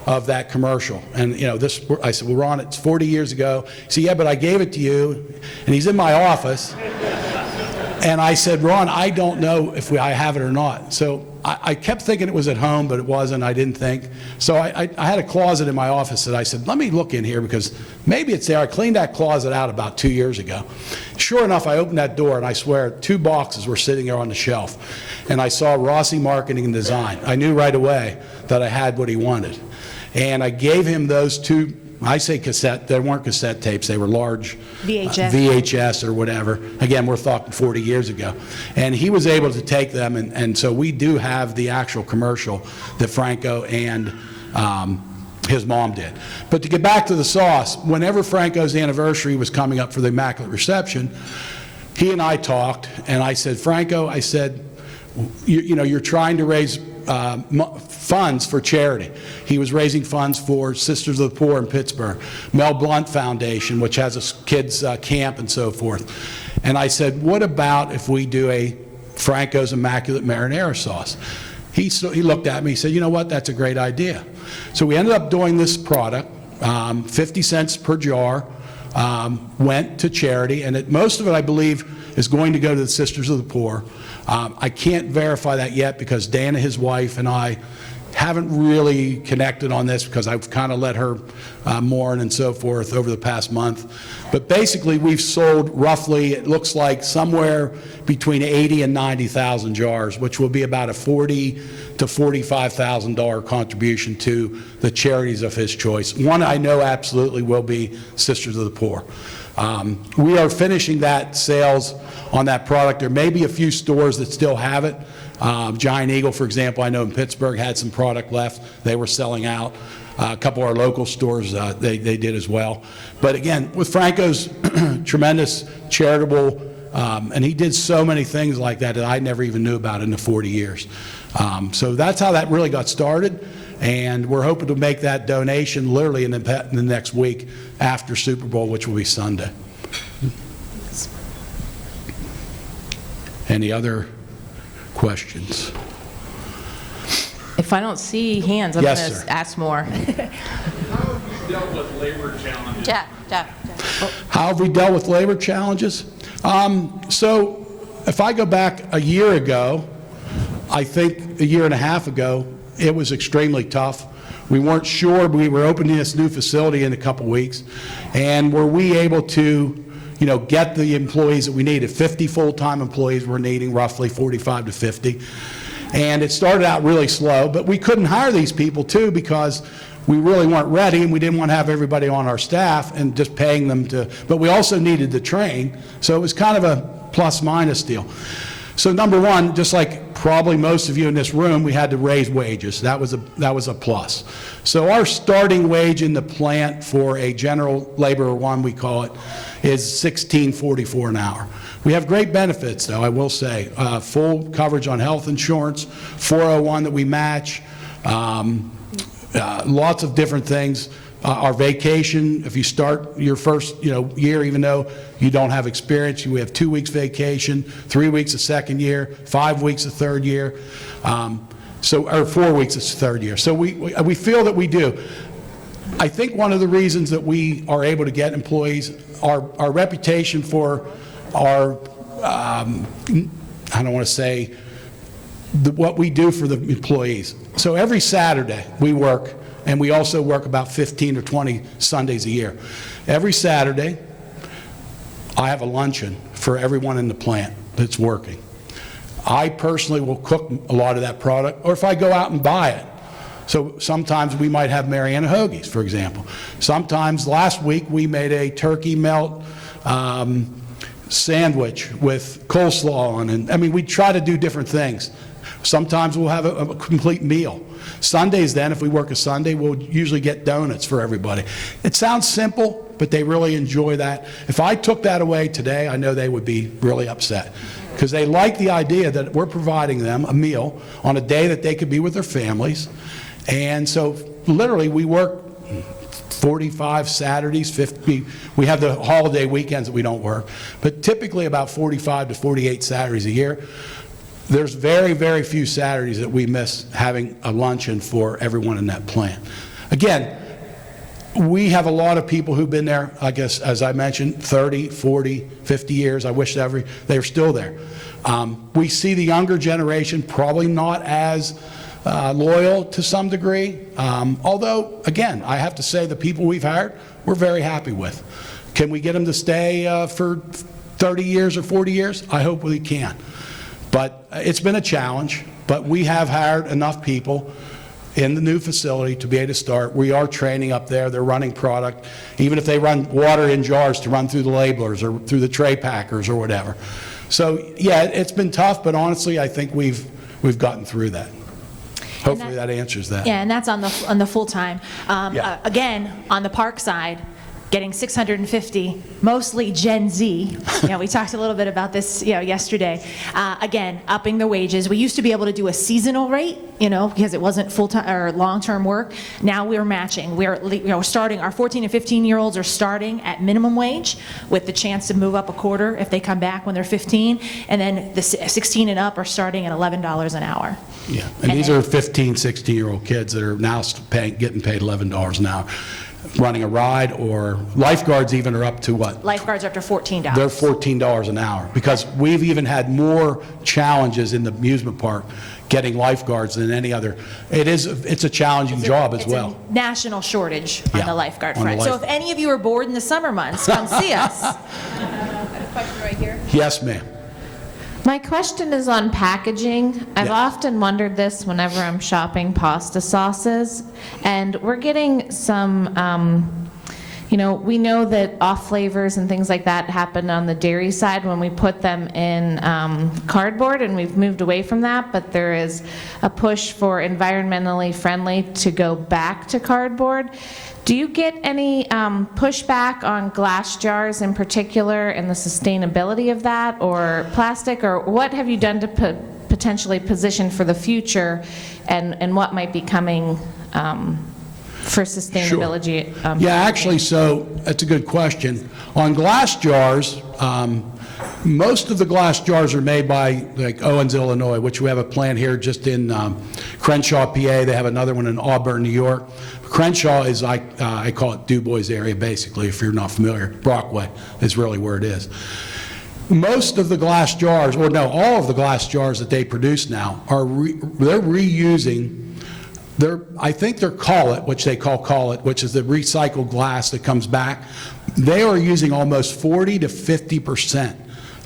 of that commercial? And you know, I said, well, Ron, it's 40 years ago. He said, yeah, but I gave it to you. And he's in my office. And I said, Ron, I don't know if I have it or not. So I kept thinking it was at home, but it wasn't. I didn't think. So I had a closet in my office that I said, let me look in here because maybe it's there. I cleaned that closet out about 2 years ago. Sure enough, I opened that door, and I swear 2 boxes were sitting there on the shelf. And I saw Rossi Marketing and Design. I knew right away that I had what he wanted. And I gave him those 2, I say cassette, they weren't cassette tapes, they were large VHS or whatever. Again, we're talking 40 years ago. And he was able to take them, and so we do have the actual commercial that Franco and his mom did. But to get back to the sauce, whenever Franco's anniversary was coming up for the Immaculate Reception, he and I talked, and I said, Franco, I said, you know, you're trying to raise funds for charity. He was raising funds for Sisters of the Poor in Pittsburgh, Mel Blount Foundation, which has a kids' camp and so forth. And I said, what about if we do a Franco's Immaculate Marinara sauce? He looked at me, he said, you know what, that's a great idea. So we ended up doing this product, 50 cents per jar, went to charity, and most of it, I believe, is going to go to the Sisters of the Poor. I can't verify that yet because Dana, his wife, and I haven't really connected on this because I've kind of let her mourn and so forth over the past month. But basically, we've sold roughly, it looks like, somewhere between 80 and 90,000 jars, which will be about a $40,000 to $45,000 contribution to the charities of his choice. One I know absolutely will be Sisters of the Poor. We are finishing that sales on that product. There may be a few stores that still have it. Giant Eagle, for example, I know in Pittsburgh had some product left. They were selling out. A couple of our local stores, they did as well. But again, with Franco's tremendous charitable, and he did so many things like that that I never even knew about in the 40 years. So that's how that really got started. And we're hoping to make that donation literally in the next week after Super Bowl, which will be Sunday. Any other questions? If I don't see hands, I'm Yes, going sir. to ask more. How have you dealt with labor challenges? How have we dealt with labor challenges? So if I go back a year ago, I think a year and a half ago, it was extremely tough. We weren't sure. We were opening this new facility in a couple weeks, and were we able to get the employees that we needed? 50 full-time employees we're needing, roughly 45 to 50. And it started out really slow, but we couldn't hire these people too because we really weren't ready, and we didn't want to have everybody on our staff and just paying them to, but we also needed to train. So it was kind of a plus-minus deal. So number one, just like probably most of you in this room, we had to raise wages. That was a plus. So our starting wage in the plant for a general laborer one, we call it, is $16.44 an hour. We have great benefits, though, I will say. Full coverage on health insurance, 401 that we match, lots of different things. Our vacation, if you start your first year, even though you don't have experience, we have 2 weeks vacation, 3 weeks the second year, 5 weeks the third year, or 4 weeks the third year. So we feel that we do. I think one of the reasons that we are able to get employees, our reputation for our, I don't want to say, what we do for the employees. So every Saturday we work, and we also work about 15 or 20 Sundays a year. Every Saturday, I have a luncheon for everyone in the plant that's working. I personally will cook a lot of that product, or if I go out and buy it. So sometimes we might have Mariana hoagies, for example. Sometimes, last week, we made a turkey melt sandwich with coleslaw on it. I mean, we try to do different things. Sometimes we'll have a complete meal. Sundays then, if we work a Sunday, we'll usually get donuts for everybody. It sounds simple, but they really enjoy that. If I took that away today, I know they would be really upset because they like the idea that we're providing them a meal on a day that they could be with their families. And so literally we work 45 Saturdays, 50. We have the holiday weekends that we don't work, but typically about 45 to 48 Saturdays a year. There's very, very few Saturdays that we miss having a luncheon for everyone in that plant. Again, we have a lot of people who've been there, I guess, as I mentioned, 30, 40, 50 years. I wish they're still there. We see the younger generation probably not as loyal to some degree. Although, again, I have to say the people we've hired, we're very happy with. Can we get them to stay for 30 years or 40 years? I hope we can. But it's been a challenge, but we have hired enough people in the new facility to be able to start. We are training up there. They're running product, even if they run water in jars to run through the labelers or through the tray packers or whatever. So, yeah, it's been tough, but honestly, I think we've gotten through that. Hopefully that answers that. Yeah, and that's on the full time. Yeah. Again, on the park side, getting 650, mostly Gen Z. We talked a little bit about this, yesterday. Again, upping the wages. We used to be able to do a seasonal rate, because it wasn't full-time or long-term work. Now we're matching. We're starting, our 14 and 15-year-olds are starting at minimum wage with the chance to move up a quarter if they come back when they're 15. And then the 16 and up are starting at $11 an hour. Yeah, and these are 15, 16-year-old kids that are now getting paid $11 an hour, running a ride, or lifeguards even are up to what? Lifeguards are up to $14. They're $14 an hour, because we've even had more challenges in the amusement park getting lifeguards than any other. It's a challenging job as well. It's a national shortage on Yeah, the lifeguard on the front. So if any of you are bored in the summer months, come see us. Got a question right here. Yes, ma'am. My question is on packaging. I've often wondered this whenever I'm shopping pasta sauces, and we're getting some, we know that off flavors and things like that happen on the dairy side when we put them in cardboard, and we've moved away from that, but there is a push for environmentally friendly to go back to cardboard. Do you get any pushback on glass jars in particular and the sustainability of that, or plastic, or what have you done to potentially position for the future, and what might be coming for sustainability? Sure. Yeah, actually, so that's a good question. On glass jars, most of the glass jars are made by like Owens, Illinois, which we have a plant here just in Crenshaw, PA. They have another one in Auburn, New York. Crenshaw is, I call it Du Bois area, basically, if you're not familiar. Brockway is really where it is. Most of the glass jars, or no, all of the glass jars that they produce now, they're reusing, I think they're Call-It, which they call Call-It, which is the recycled glass that comes back. They are using almost 40 to 50%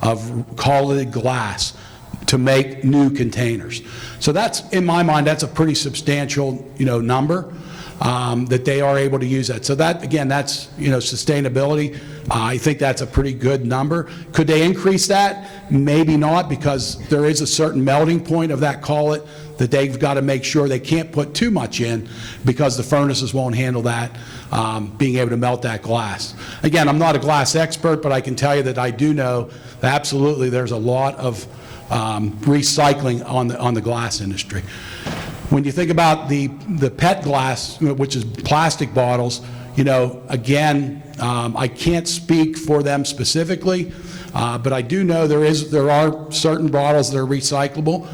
of Call-It glass to make new containers. So that's, in my mind, that's a pretty substantial, number. That they are able to use that. So that, again, that's, sustainability. I think that's a pretty good number. Could they increase that? Maybe not, because there is a certain melting point of that Call-It that they've got to make sure they can't put too much in, because the furnaces won't handle that, being able to melt that glass. Again, I'm not a glass expert, but I can tell you that I do know that absolutely there's a lot of recycling on the glass industry. When you think about the PET glass, which is plastic bottles, again, I can't speak for them specifically, but I do know there are certain bottles that are recyclable.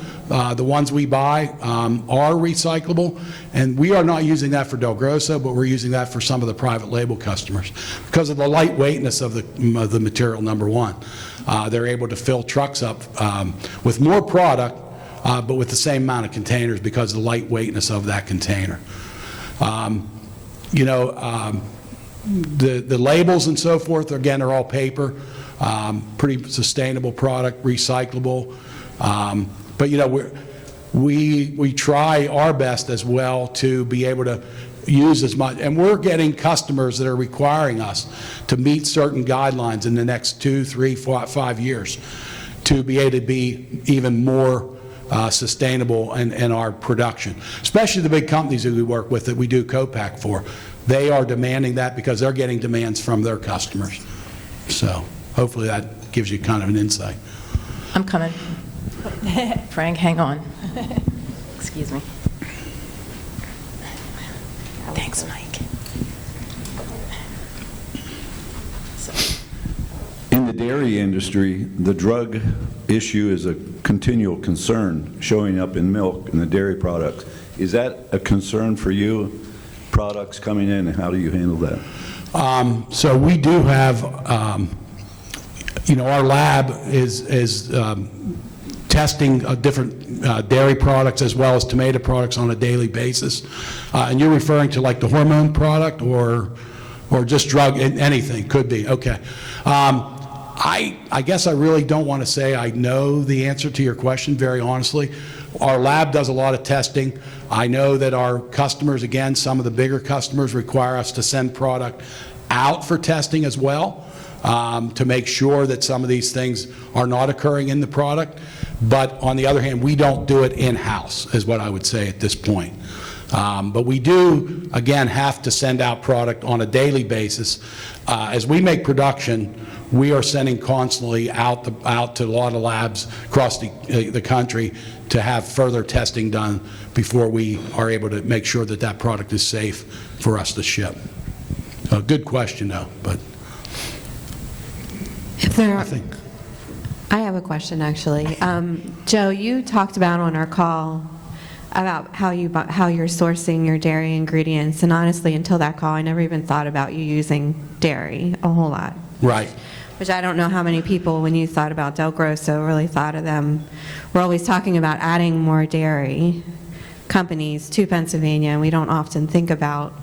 The ones we buy are recyclable, and we are not using that for DelGrosso, but we're using that for some of the private label customers because of the lightweightness of the material, number one. They're able to fill trucks up with more product, but with the same amount of containers because of the lightweightness of that container. The labels and so forth, again, are all paper, pretty sustainable product, recyclable. But we try our best as well to be able to use as much, and we're getting customers that are requiring us to meet certain guidelines in the next 2, 3, 4, 5 years to be able to be even more sustainable in our production, especially the big companies that we work with that we do co-pack for. They are demanding that because they're getting demands from their customers. So hopefully that gives you kind of an insight. I'm coming. Frank, hang on. Excuse me. Thanks, Mike. In the dairy industry, the drug issue is a continual concern showing up in milk and the dairy products. Is that a concern for you, products coming in, and how do you handle that? So we do have, our lab is testing different dairy products as well as tomato products on a daily basis. And you're referring to like the hormone product or just drug, anything, could be, okay. I guess I really don't want to say I know the answer to your question, very honestly. Our lab does a lot of testing. I know that our customers, again, some of the bigger customers require us to send product out for testing as well, to make sure that some of these things are not occurring in the product. But on the other hand, we don't do it in-house, is what I would say at this point. But we do, again, have to send out product on a daily basis. As we make production, we are sending constantly out to a lot of labs across the country to have further testing done before we are able to make sure that that product is safe for us to ship. Good question, though, but I think. I have a question, actually. Joe, you talked about on our call about how you're sourcing your dairy ingredients, and honestly, until that call, I never even thought about you using dairy a whole lot. Right. Which I don't know how many people, when you thought about DelGrosso, really thought of them. We're always talking about adding more dairy companies to Pennsylvania, and we don't often think about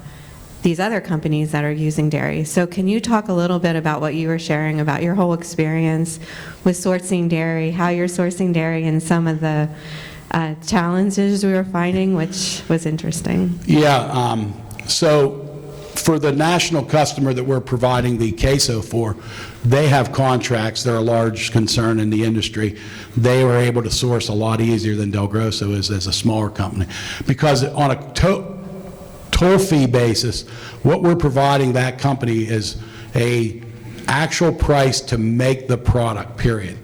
these other companies that are using dairy. So can you talk a little bit about what you were sharing about your whole experience with sourcing dairy, how you're sourcing dairy, and some of the challenges we were finding, which was interesting? Yeah, so for the national customer that we're providing the queso for, they have contracts. They're a large concern in the industry. They were able to source a lot easier than DelGrosso is as a smaller company. Because on a toll fee basis, what we're providing that company is a actual price to make the product, period.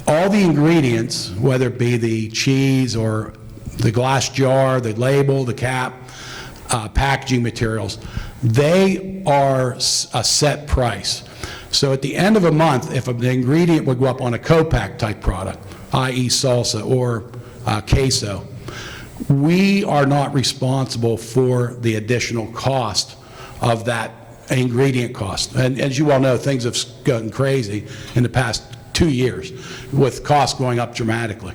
All the ingredients, whether it be the cheese or the glass jar, the label, the cap, packaging materials, they are a set price. So at the end of a month, if an ingredient would go up on a co-pack type product, i.e. salsa or queso, we are not responsible for the additional cost of that ingredient cost. And as you all know, things have gotten crazy in the past 2 years with costs going up dramatically.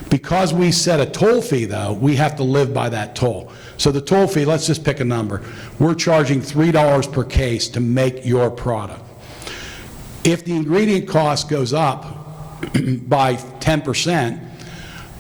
Because we set a toll fee, though, we have to live by that toll. So the toll fee, let's just pick a number. We're charging $3 per case to make your product. If the ingredient cost goes up by 10%,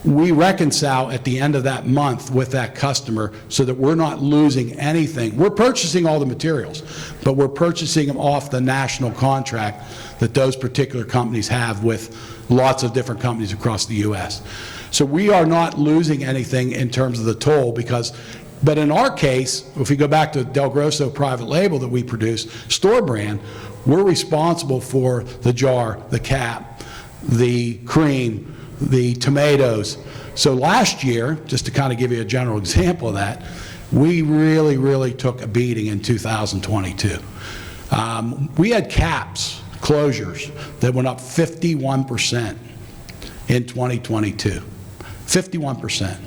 we reconcile at the end of that month with that customer so that we're not losing anything. We're purchasing all the materials, but we're purchasing them off the national contract that those particular companies have with lots of different companies across the U.S. So we are not losing anything in terms of the toll but in our case, if we go back to DelGrosso private label that we produce, store brand, we're responsible for the jar, the cap, the cream, the tomatoes. So last year, just to kind of give you a general example of that, we really, really took a beating in 2022. We had caps, closures, that went up 51% in 2022. 51%.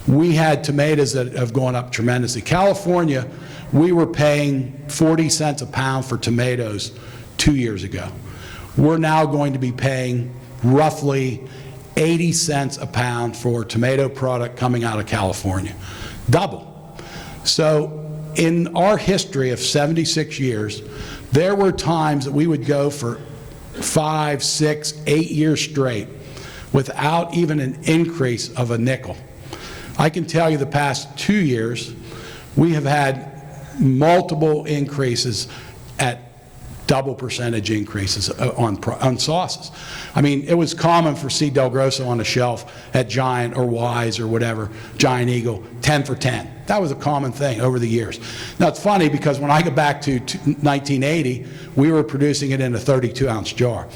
We had tomatoes that have gone up tremendously. California, we were paying 40 cents a pound for tomatoes 2 years ago. We're now going to be paying roughly 80 cents a pound for tomato product coming out of California. Double. So in our history of 76 years, there were times that we would go for 5, 6, 8 years straight without even an increase of a nickel. I can tell you the past 2 years, we have had multiple increases at double percentage increases on sauces. I mean, it was common for see DelGrosso on the shelf at Giant or Wise or whatever, Giant Eagle, 10 for 10. That was a common thing over the years. Now, it's funny because when I go back to 1980, we were producing it in a 32-ounce jar.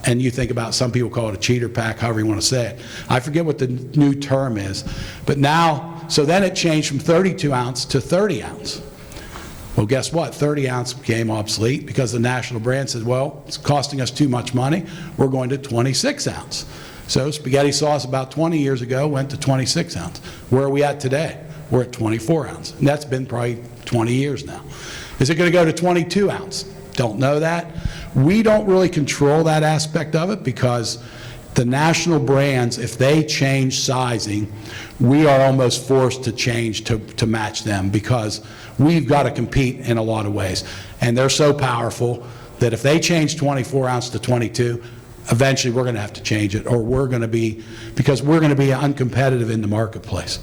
And you think about, some people call it a cheater pack, however you want to say it. I forget what the new term is. But now, so then it changed from 32-ounce to 30-ounce. Well, guess what? 30-ounce became obsolete because the national brand said, well, it's costing us too much money. We're going to 26-ounce. So spaghetti sauce about 20 years ago went to 26-ounce. Where are we at today? We're at 24-ounce. And that's been probably 20 years now. Is it going to go to 22-ounce? Don't know that. We don't really control that aspect of it because the national brands, if they change sizing, we are almost forced to change to match them because we've got to compete in a lot of ways. And they're so powerful that if they change 24-ounce to 22, eventually we're going to have to change it, or we're going to be, because we're going to be uncompetitive in the marketplace.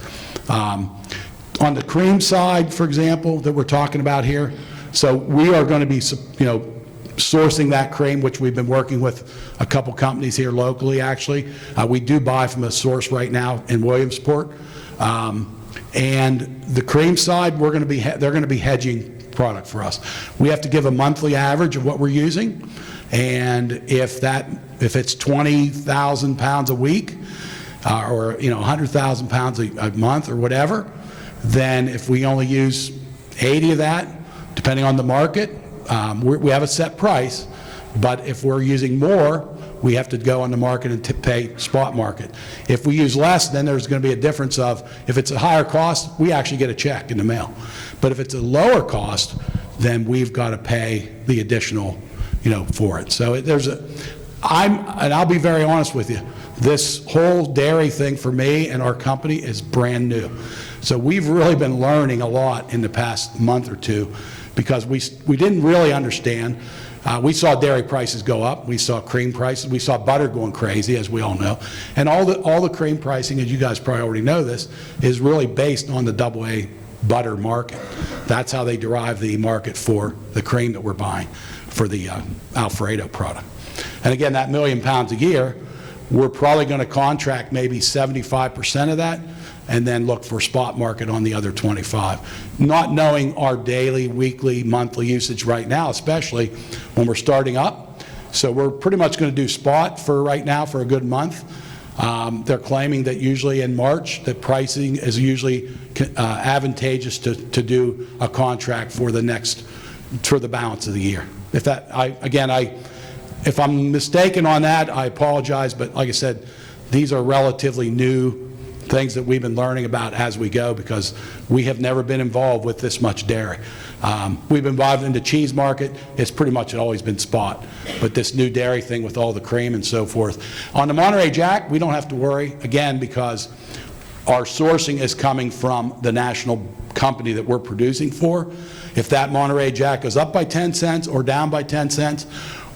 On the cream side, for example, that we're talking about here, so we are going to be, sourcing that cream, which we've been working with a couple companies here locally, actually. We do buy from a source right now in Williamsport. And the cream side, they're going to be hedging product for us. We have to give a monthly average of what we're using, and if it's 20,000 pounds a week, or 100,000 pounds a month or whatever, then if we only use 80 of that, depending on the market, we have a set price, but if we're using more, we have to go on the market and pay spot market. If we use less, then there's going to be a difference of, if it's a higher cost, we actually get a check in the mail. But if it's a lower cost, then we've got to pay the additional, for it. So and I'll be very honest with you, this whole dairy thing for me and our company is brand new. So we've really been learning a lot in the past month or two, because we didn't really understand. We saw dairy prices go up. We saw cream prices. We saw butter going crazy, as we all know. And all the cream pricing, as you guys probably already know this, is really based on the AA butter market. That's how they derive the market for the cream that we're buying for the Alfredo product. And again, that 1 million pounds a year, we're probably going to contract maybe 75% of that, and then look for spot market on the other 25. Not knowing our daily, weekly, monthly usage right now, especially when we're starting up. So we're pretty much going to do spot for right now for a good month. They're claiming that usually in March, that pricing is usually advantageous to do a contract for the balance of the year. If I'm mistaken on that, I apologize, but like I said, these are relatively new things that we've been learning about as we go, because we have never been involved with this much dairy. We've been involved in the cheese market. It's pretty much always been spot. But this new dairy thing with all the cream and so forth. On the Monterey Jack, we don't have to worry, again, because our sourcing is coming from the national company that we're producing for. If that Monterey Jack goes up by 10 cents or down by 10 cents,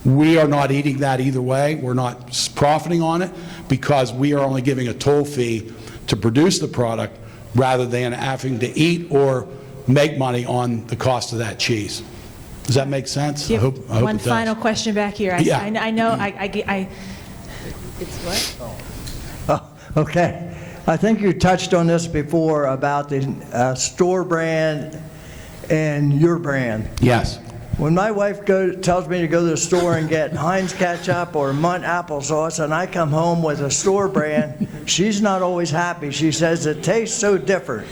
we are not eating that either way. We're not profiting on it, because we are only giving a toll fee to produce the product rather than having to eat or make money on the cost of that cheese. Does that make sense? I hope One it does. final question back here. Yeah. I know, it's what? Oh, okay. I think you touched on this before about the store brand and your brand. Yes. When my wife tells me to go to the store and get Heinz ketchup or Munt applesauce, and I come home with a store brand, she's not always happy. She says it tastes so different.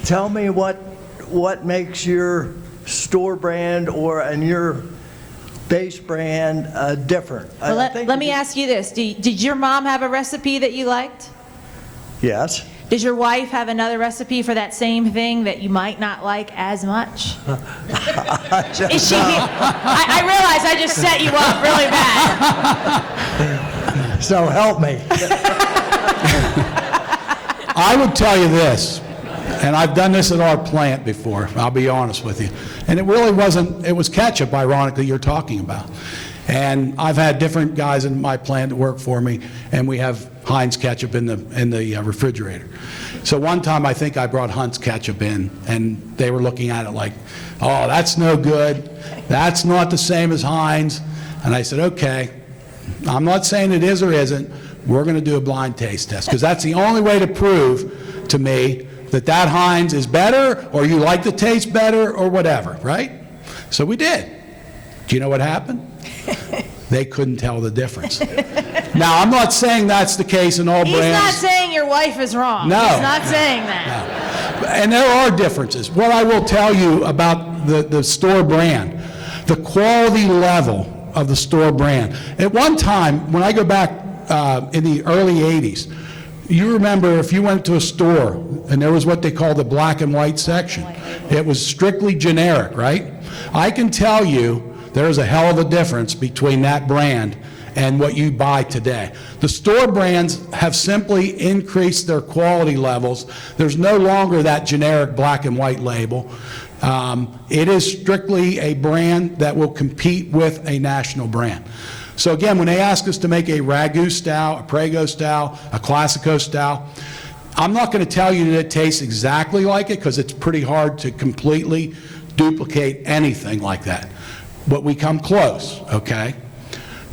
Tell me what makes your store brand and your base brand different. Well, let me ask you this. Did your mom have a recipe that you liked? Yes. Does your wife have another recipe for that same thing that you might not like as much? Is she? I realize I just set you up really bad. So help me. I would tell you this, and I've done this at our plant before, I'll be honest with you, and it really wasn't, it was ketchup, ironically, you're talking about. And I've had different guys in my plant that work for me, and we have Heinz ketchup in the refrigerator. So one time I think I brought Heinz ketchup in, and they were looking at it like, oh, that's no good. That's not the same as Heinz. And I said, okay, I'm not saying it is or isn't. We're going to do a blind taste test, because that's the only way to prove to me that Heinz is better, or you like the taste better, or whatever, right? So we did. Do you know what happened? They couldn't tell the difference. Now, I'm not saying that's the case in all brands. He's not saying your wife is wrong. No. He's not saying that. No. And there are differences. What I will tell you about the store brand, the quality level of the store brand. At one time, when I go back in the early 80s, you remember if you went to a store and there was what they call the black and white section, it was strictly generic, right? I can tell you there's a hell of a difference between that brand and what you buy today. The store brands have simply increased their quality levels. There's no longer that generic black and white label. It is strictly a brand that will compete with a national brand. So again, when they ask us to make a Ragu style, a Prego style, a Classico style, I'm not going to tell you that it tastes exactly like it, because it's pretty hard to completely duplicate anything like that. But we come close, okay?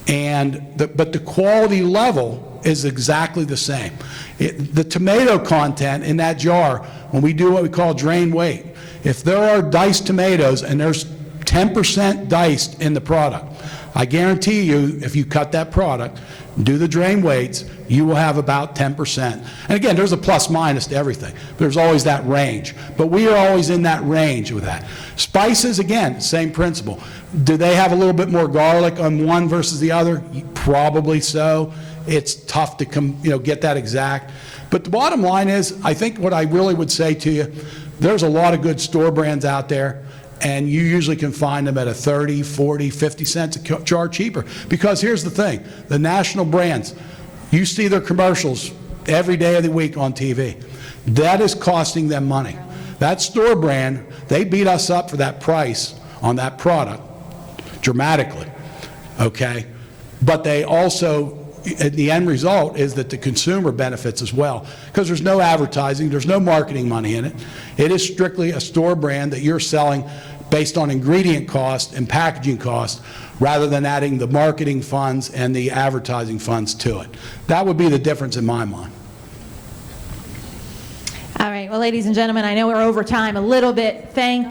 But the quality level is exactly the same. The tomato content in that jar, when we do what we call drain weight, if there are diced tomatoes and there's 10% diced in the product, I guarantee you, if you cut that product, do the drain weights, you will have about 10%. And again, there's a plus minus to everything. There's always that range. But we are always in that range with that. Spices, again, same principle. Do they have a little bit more garlic on one versus the other? Probably so. It's tough to get that exact. But the bottom line is, I think what I really would say to you, there's a lot of good store brands out there, and you usually can find them at a 30, 40, 50 cents a jar cheaper. Because here's the thing, the national brands, you see their commercials every day of the week on TV. That is costing them money. That store brand, they beat us up for that price on that product dramatically, okay? But they also, the end result is that the consumer benefits as well, because there's no advertising, there's no marketing money in it. It is strictly a store brand that you're selling based on ingredient cost and packaging cost, rather than adding the marketing funds and the advertising funds to it. That would be the difference in my mind. All right, well, ladies and gentlemen, I know we're over time a little bit. Thank